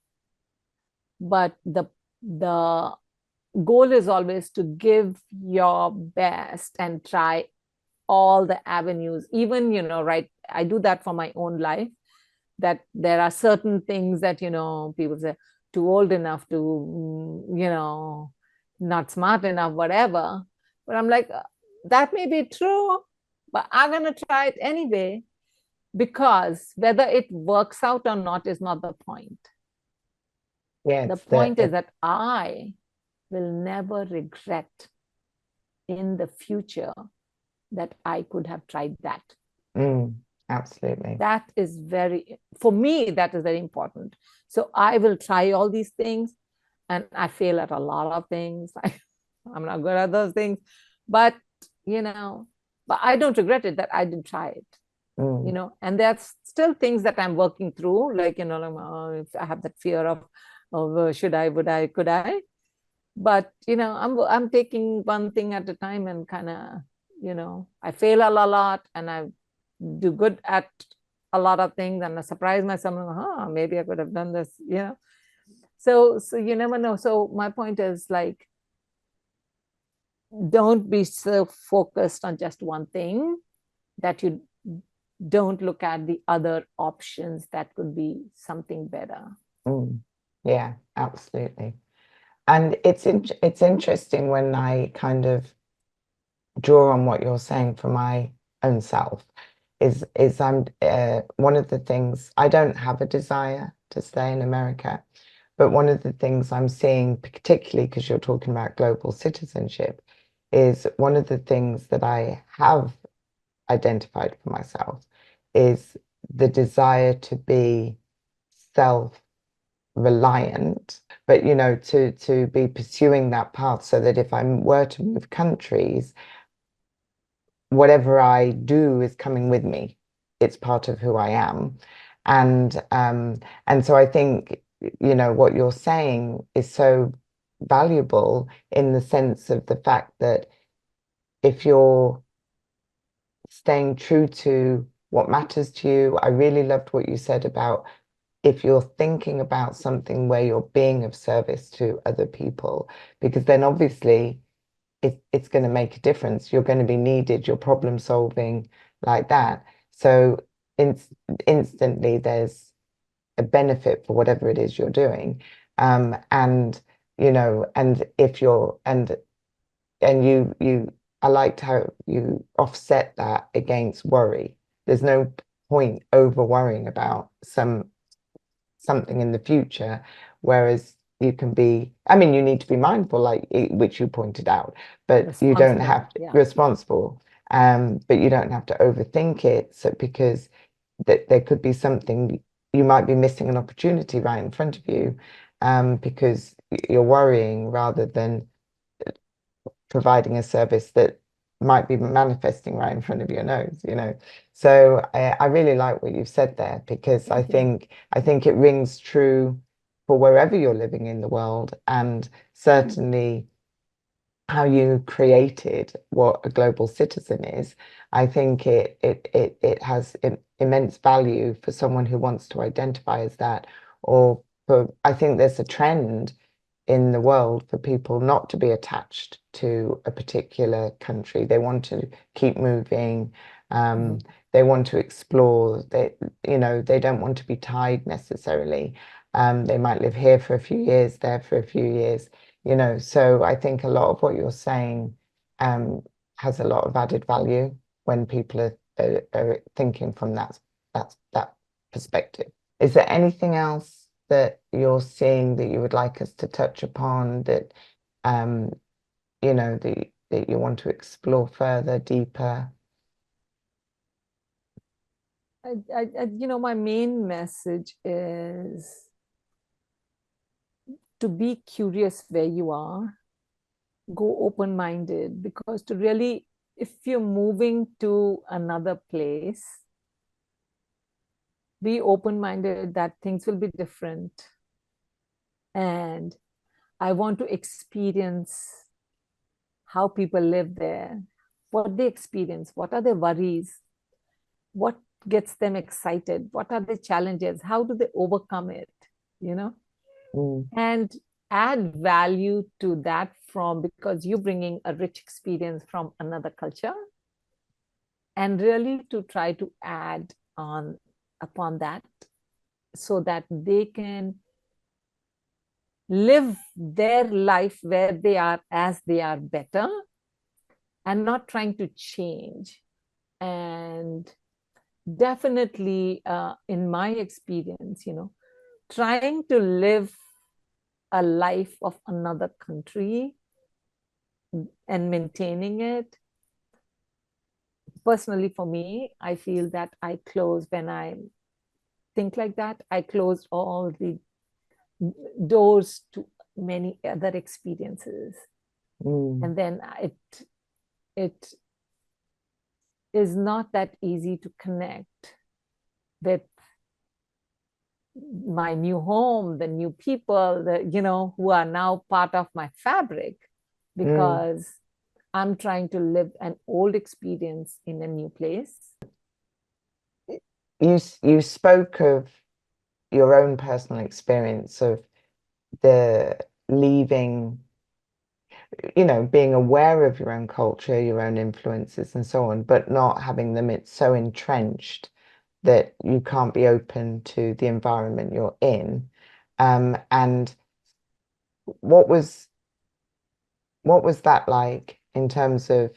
but the goal is always to give your best and try all the avenues. Even, right, I do that for my own life, that there are certain things that, people say too old enough to, not smart enough, whatever. But I'm like, that may be true, but I'm going to try it anyway, because whether it works out or not is not the point. Yeah, The it's point is that I will never regret in the future that I could have tried that. Absolutely. That is for me, that is very important. So I will try all these things and I fail at a lot of things. I'm not good at those things, but, but I don't regret it that I didn't try it. Mm. And there's still things that I'm working through, like, like, if I have that fear of should I, would I, could I? But I'm taking one thing at a time, and kind of, I fail a lot, and I do good at a lot of things, and I surprise myself, maybe I could have done this. So you never know. So my point is, like, don't be so focused on just one thing that you don't look at the other options that could be something better. Mm. Yeah, absolutely. And it's interesting when I kind of draw on what you're saying for my own self. Is I'm one of the things, I don't have a desire to stay in America, but one of the things I'm seeing, particularly because you're talking about global citizenship, is one of the things that I have identified for myself is the desire to be self-reliant, but to be pursuing that path so that if I were to move countries, whatever I do is coming with me. It's part of who I am. And so I think, what you're saying is so valuable in the sense of the fact that if you're staying true to what matters to you, I really loved what you said about if you're thinking about something where you're being of service to other people, because then obviously it's going to make a difference. You're going to be needed, you're problem solving like that. So in, instantly there's a benefit for whatever it is you're doing. And and if you're and you I liked how you offset that against worry. There's no point over worrying about something in the future, whereas you can be, I mean, you need to be mindful, like which you pointed out, but you don't Responsible, have to yeah. responsible, but you don't have to overthink it. So because that there could be something, you might be missing an opportunity right in front of you, because you're worrying rather than providing a service that might be manifesting right in front of your nose. So I really like what you've said there, because I Thank you. think it rings true for wherever you're living in the world, and certainly how you created what a global citizen is. I think it has immense value for someone who wants to identify as that, or I think there's a trend in the world for people not to be attached to a particular country. They want to keep moving. Um, they want to explore. They don't want to be tied necessarily. They might live here for a few years, there for a few years. So I think a lot of what you're saying um, has a lot of added value when people are thinking from that perspective. Is there anything else that you're seeing that you would like us to touch upon that um, that you want to explore further, deeper? My main message is to be curious where you are, go open-minded, because to really, if you're moving to another place, be open-minded that things will be different. And I want to experience how people live there, what they experience, what are their worries, what gets them excited, what are the challenges, how do they overcome it, you know? Mm, And add value to that, because you're bringing a rich experience from another culture, and really to try to add on upon that, so that they can live their life where they are as they are better, and not trying to change. And definitely, in my experience, trying to live a life of another country and maintaining it, personally for me, I feel that when I think like that, I close all the doors to many other experiences. mm, And then it is not that easy to connect with my new home, the new people, who are now part of my fabric, Mm. because I'm trying to live an old experience in a new place. You spoke of your own personal experience of the leaving, being aware of your own culture, your own influences, and so on, but not having them. It's so entrenched that you can't be open to the environment you're in. And what was that like in terms of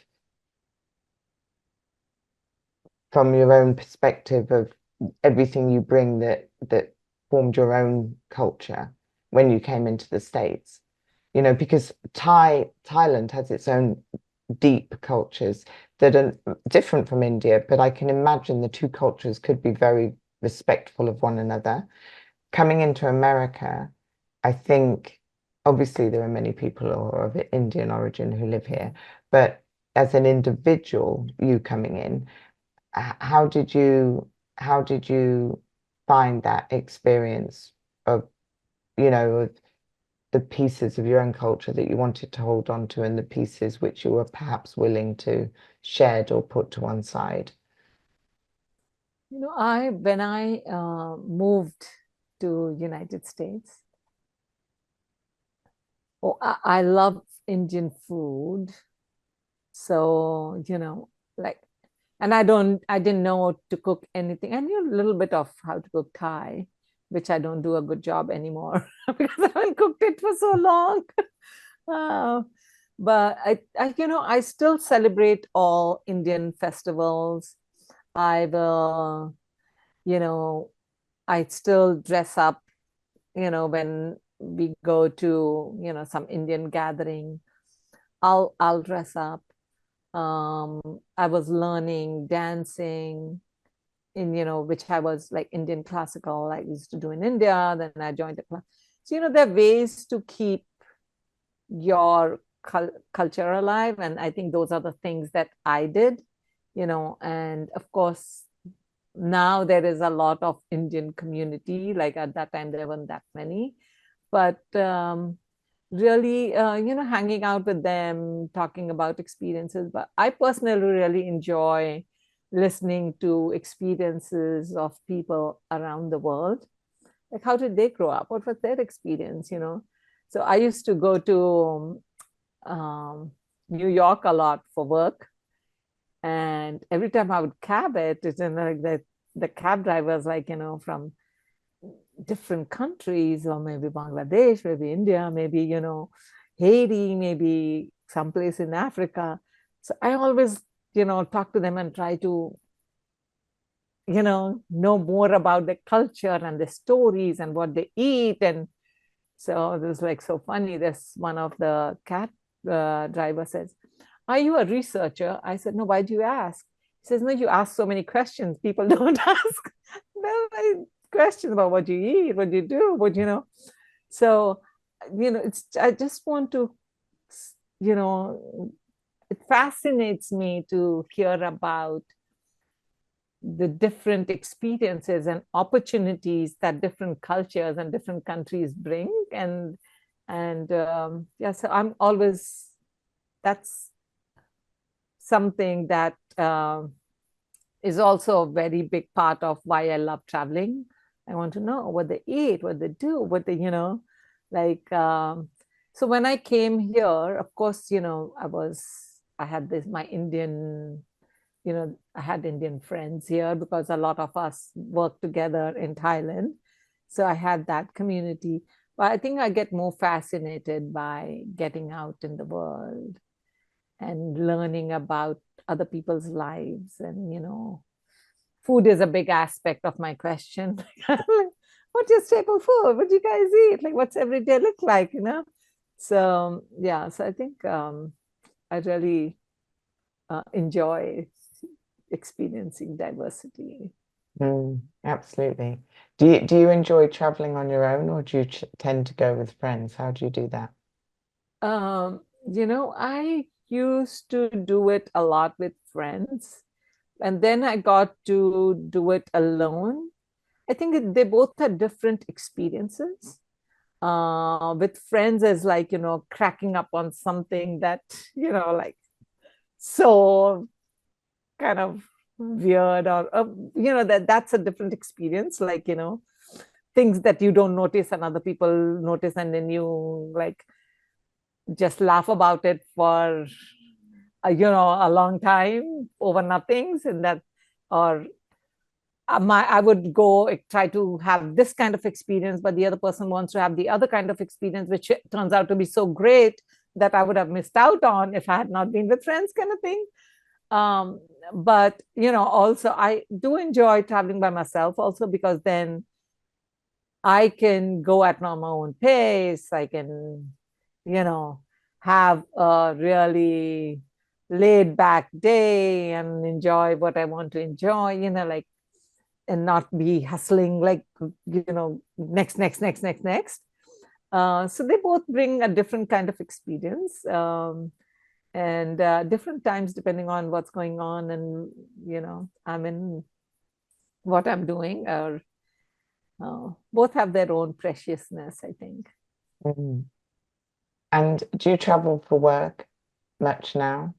from your own perspective of everything you bring that formed your own culture when you came into the States? Because Thailand has its own deep cultures that are different from India, but I can imagine the two cultures could be very respectful of one another. Coming into America, I think obviously there are many people who are of Indian origin who live here, but as an individual, you coming in, how did you find that experience of, of the pieces of your own culture that you wanted to hold on to and the pieces which you were perhaps willing to shed or put to one side? I when I moved to United States, I love Indian food. So, like, and I didn't know to cook anything. I knew a little bit of how to cook Thai, which I don't do a good job anymore because I haven't cooked it for so long. Uh, but I still celebrate all Indian festivals. I will, you know, I still dress up, when we go to, some Indian gathering. I'll dress up. I was learning dancing in, which I was like Indian classical, I used to do in India. Then I joined a class. So, there are ways to keep your culture alive. And I think those are the things that I did, and of course, now there is a lot of Indian community. Like at that time, there weren't that many. But really, hanging out with them, talking about experiences. But I personally really enjoy listening to experiences of people around the world. Like, how did they grow up? What was their experience? So I used to go to New York a lot for work, and every time I would cab it, it's like the cab drivers, like from different countries, or maybe Bangladesh, maybe India, maybe, Haiti, maybe someplace in Africa. So I always, talk to them and try to, know more about the culture and the stories and what they eat. And so it was like so funny. This one of the cab driver says, "Are you a researcher?" I said, "No, why do you ask?" He says, "No, you ask so many questions. People don't ask questions about what you eat, what you do, So, I just want to, you know, it fascinates me to hear about the different experiences and opportunities that different cultures and different countries bring. And yeah, so I'm always, that's something that is also a very big part of why I love traveling. I want to know what they eat, what they do, what they, like, so when I came here, of course, I had my Indian, I had Indian friends here because a lot of us work together in Thailand. So I had that community. But I think I get more fascinated by getting out in the world and learning about other people's lives. And, food is a big aspect of my question. What's your staple food? What do you guys eat? Like, what's every day look like, So, yeah, so I think I really enjoy experiencing diversity. Absolutely. Do you enjoy traveling on your own, or do you tend to go with friends? How do you do that? I used to do it a lot with friends, And then I got to do it alone. I think they both had different experiences. With friends as like, cracking up on something that, like so kind of weird, or that's a different experience, like, things that you don't notice and other people notice, and then you like just laugh about it for a long time over nothings, and that, or I would go try to have this kind of experience, but the other person wants to have the other kind of experience, which turns out to be so great that I would have missed out on if I had not been with friends, kind of thing. um, but also I do enjoy traveling by myself also, because then I can go at my own pace. I can, you know, have a really laid back day and enjoy what I want to enjoy, like, and not be hustling like, next. So they both bring a different kind of experience, and different times depending on what's going on, and I'm in what I'm doing, or both have their own preciousness, I think. Mm. And do you travel for work much now?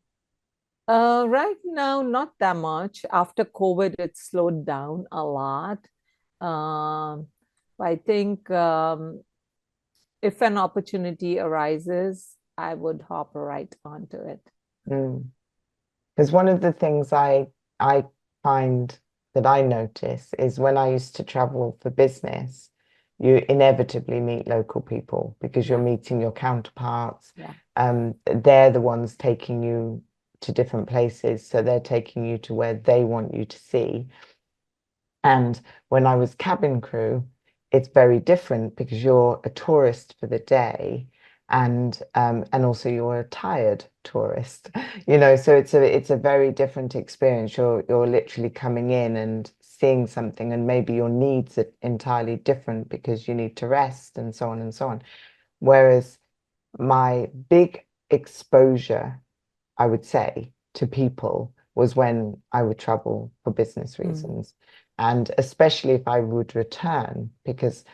Right now, not that much. After COVID, it slowed down a lot. Um, I think if an opportunity arises, I would hop right onto it. Because one of the things I find that I notice is when I used to travel for business, you inevitably meet local people because you're Yeah, meeting your counterparts. yeah. They're the ones taking you to different places, so they're taking you to where they want you to see. And when I was cabin crew, it's very different because you're a tourist for the day, and also you're a tired tourist, so it's a very different experience. You're literally coming in and seeing something, and maybe your needs are entirely different because you need to rest and so on and so on. Whereas my big exposure, I would say, to people was when I would travel for business Mm. reasons. And especially if I would return, because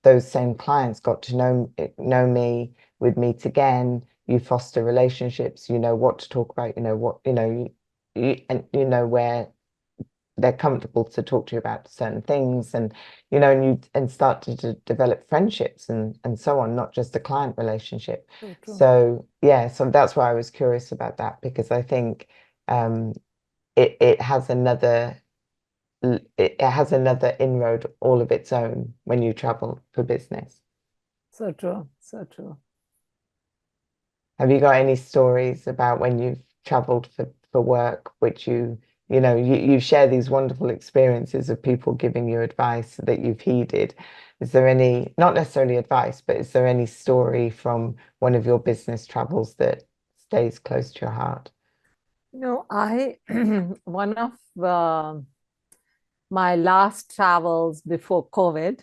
those same clients got to know me, would meet again, you foster relationships, you know what to talk about, you know what, and you know where they're comfortable to talk to you about certain things, and you start to develop friendships and so on, not just a client relationship. So true. So yeah, so that's why I was curious about that, because I think um it has another inroad all of its own when you travel for business. So true. So true. Have you got any stories about when you've traveled for work, which you share these wonderful experiences of people giving you advice that you've heeded? Is there any, not necessarily advice, but is there any story from one of your business travels that stays close to your heart? I one of my last travels before COVID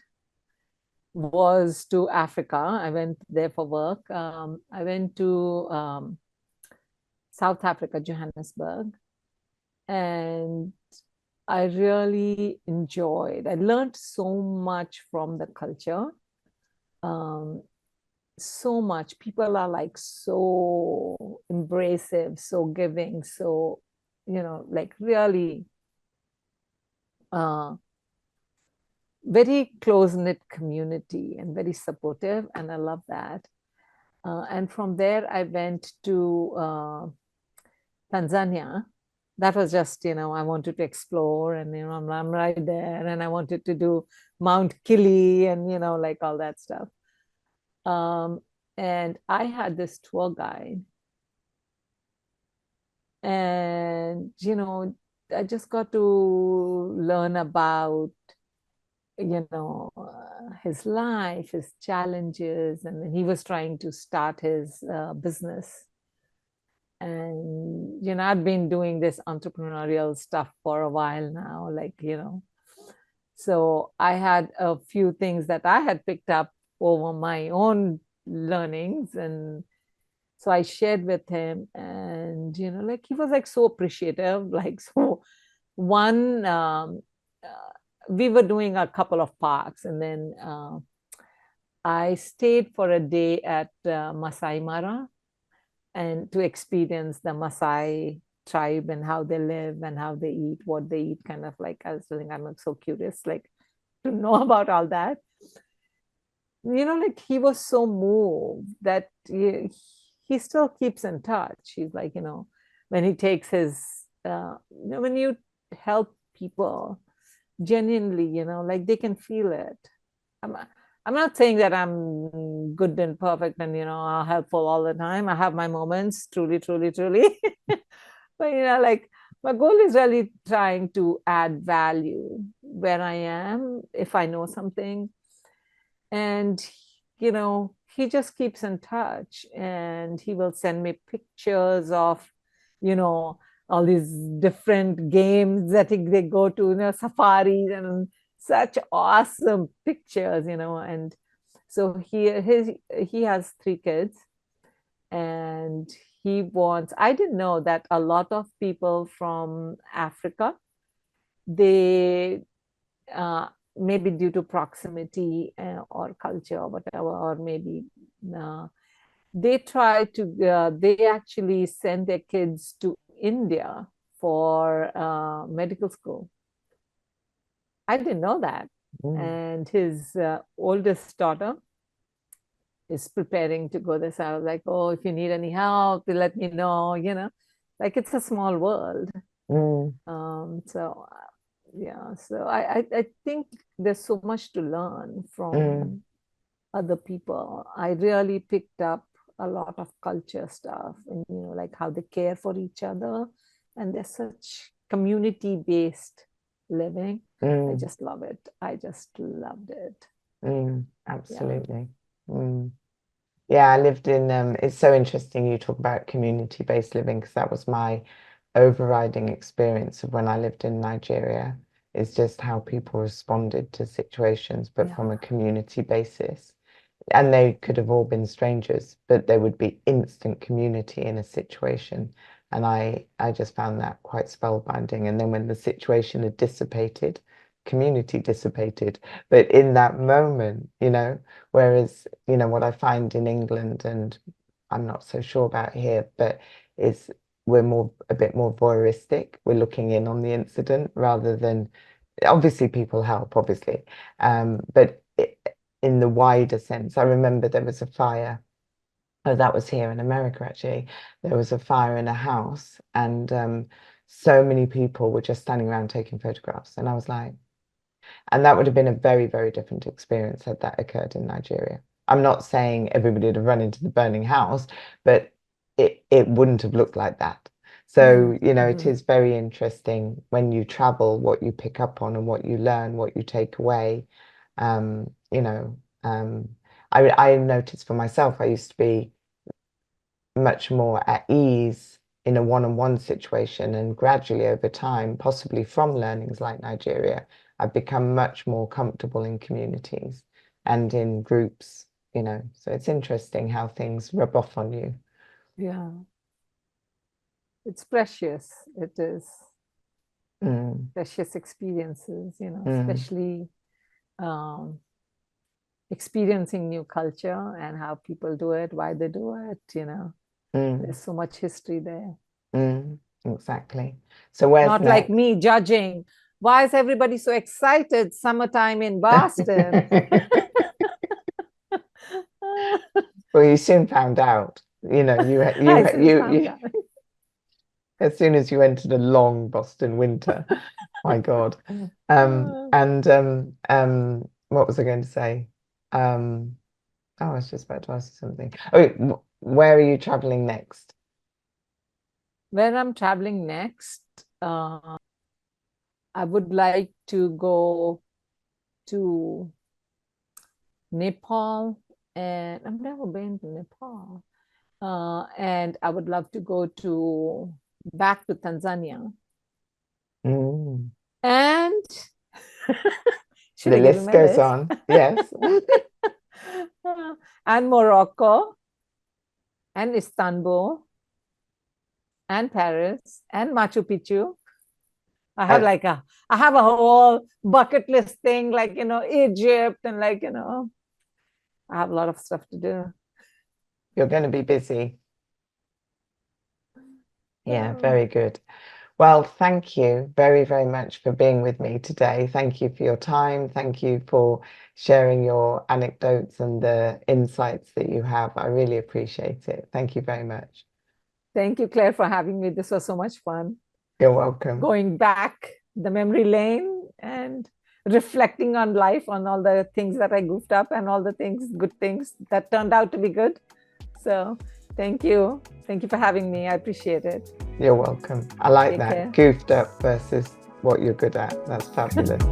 was to Africa. I went there for work. I went to South Africa, Johannesburg, and I really enjoyed. I learned so much from the culture. Um, so much. People are like so embracive, so giving, so like really uh, very close-knit community and very supportive, and I love that. And from there, I went to Tanzania. That was just, I wanted to explore, and I'm right there, and I wanted to do Mount Kili, and like all that stuff. Um, and I had this tour guide, and I just got to learn about his life, his challenges, and he was trying to start his business. And I've been doing this entrepreneurial stuff for a while now, like so I had a few things that I had picked up over my own learnings, and so I shared with him, and like he was like so appreciative, like so one, we were doing a couple of parks, and then I stayed for a day at Masai Mara and to experience the Masai tribe and how they live and how they eat, what they eat, kind of like I was telling, I'm so curious, like to know about all that. Like he was so moved that he still keeps in touch. He's like, when he takes his, when you help people genuinely, like they can feel it. I'm, I'm not saying that I'm good and perfect and, helpful all the time. I have my moments, truly, truly, truly. But, like my goal is really trying to add value where I am, if I know something. And, he just keeps in touch and he will send me pictures of, all these different games that they go to, safaris and such awesome pictures, and so he has 3 kids, and I didn't know that a lot of people from Africa, they uh, maybe due to proximity or culture or whatever, or maybe uh, they actually send their kids to India for medical school. I didn't know that. And his oldest daughter is preparing to go there. So I was like, oh, if you need any help, let me know, like it's a small world. So yeah, so I think there's so much to learn from other people. I really picked up a lot of culture stuff and, like how they care for each other. And there's such community-based living. I just love it. I just loved it. Absolutely. Yeah, I lived in, it's so interesting you talk about community-based living because that was my overriding experience of when I lived in Nigeria, is just how people responded to situations, but from a community basis. And they could have all been strangers, but there would be instant community in a situation. And I just found that quite spellbinding. And then when the situation had dissipated, community dissipated. But in that moment, whereas, what I find in England, and I'm not so sure about here, but is we're a bit more voyeuristic. We're looking in on the incident rather than, obviously people help, obviously. But in the wider sense, I remember there was a fire. Oh, that was here in America, actually. There was a fire in a house, and so many people were just standing around taking photographs. And I was like, and that would have been a very, very different experience had that occurred in Nigeria. I'm not saying everybody would have run into the burning house, but it wouldn't have looked like that. So, it is very interesting when you travel, what you pick up on and what you learn, what you take away. I noticed for myself, I used to be much more at ease in a one-on-one situation, and gradually over time, possibly from learnings like Nigeria, I've become much more comfortable in communities and in groups, so it's interesting how things rub off on you. Yeah. It's precious. It is precious experiences, especially experiencing new culture and how people do it, why they do it, There's so much history there. Exactly. So where's Not next? like me judging. Why is everybody so excited? Summertime in Boston. Well, you soon found out. As soon as you entered a long Boston winter. My God. What was I going to say? I was just about to ask you something. Oh, where are you traveling next? Where I'm traveling next, I would like to go to Nepal, and I've never been to Nepal. And I would love to go back to Tanzania. And should The I give you list my goes list? on. Yes. And Morocco, and Istanbul, and Paris, and Machu Picchu. I have I have a whole bucket list thing, like, Egypt, and I have a lot of stuff to do. You're going to be busy. Yeah, Oh, very good. Well, thank you very, very much for being with me today. Thank you for your time. Thank you for sharing your anecdotes and the insights that you have. I really appreciate it. Thank you very much. thank you, Claire, for having me. This was so much fun. You're welcome. Going back the memory lane and reflecting on life, on all the things that I goofed up and all the good things that turned out to be good. So thank you. Thank you for having me. I appreciate it. You're welcome. I like Take that. care. Goofed up versus what you're good at. That's fabulous.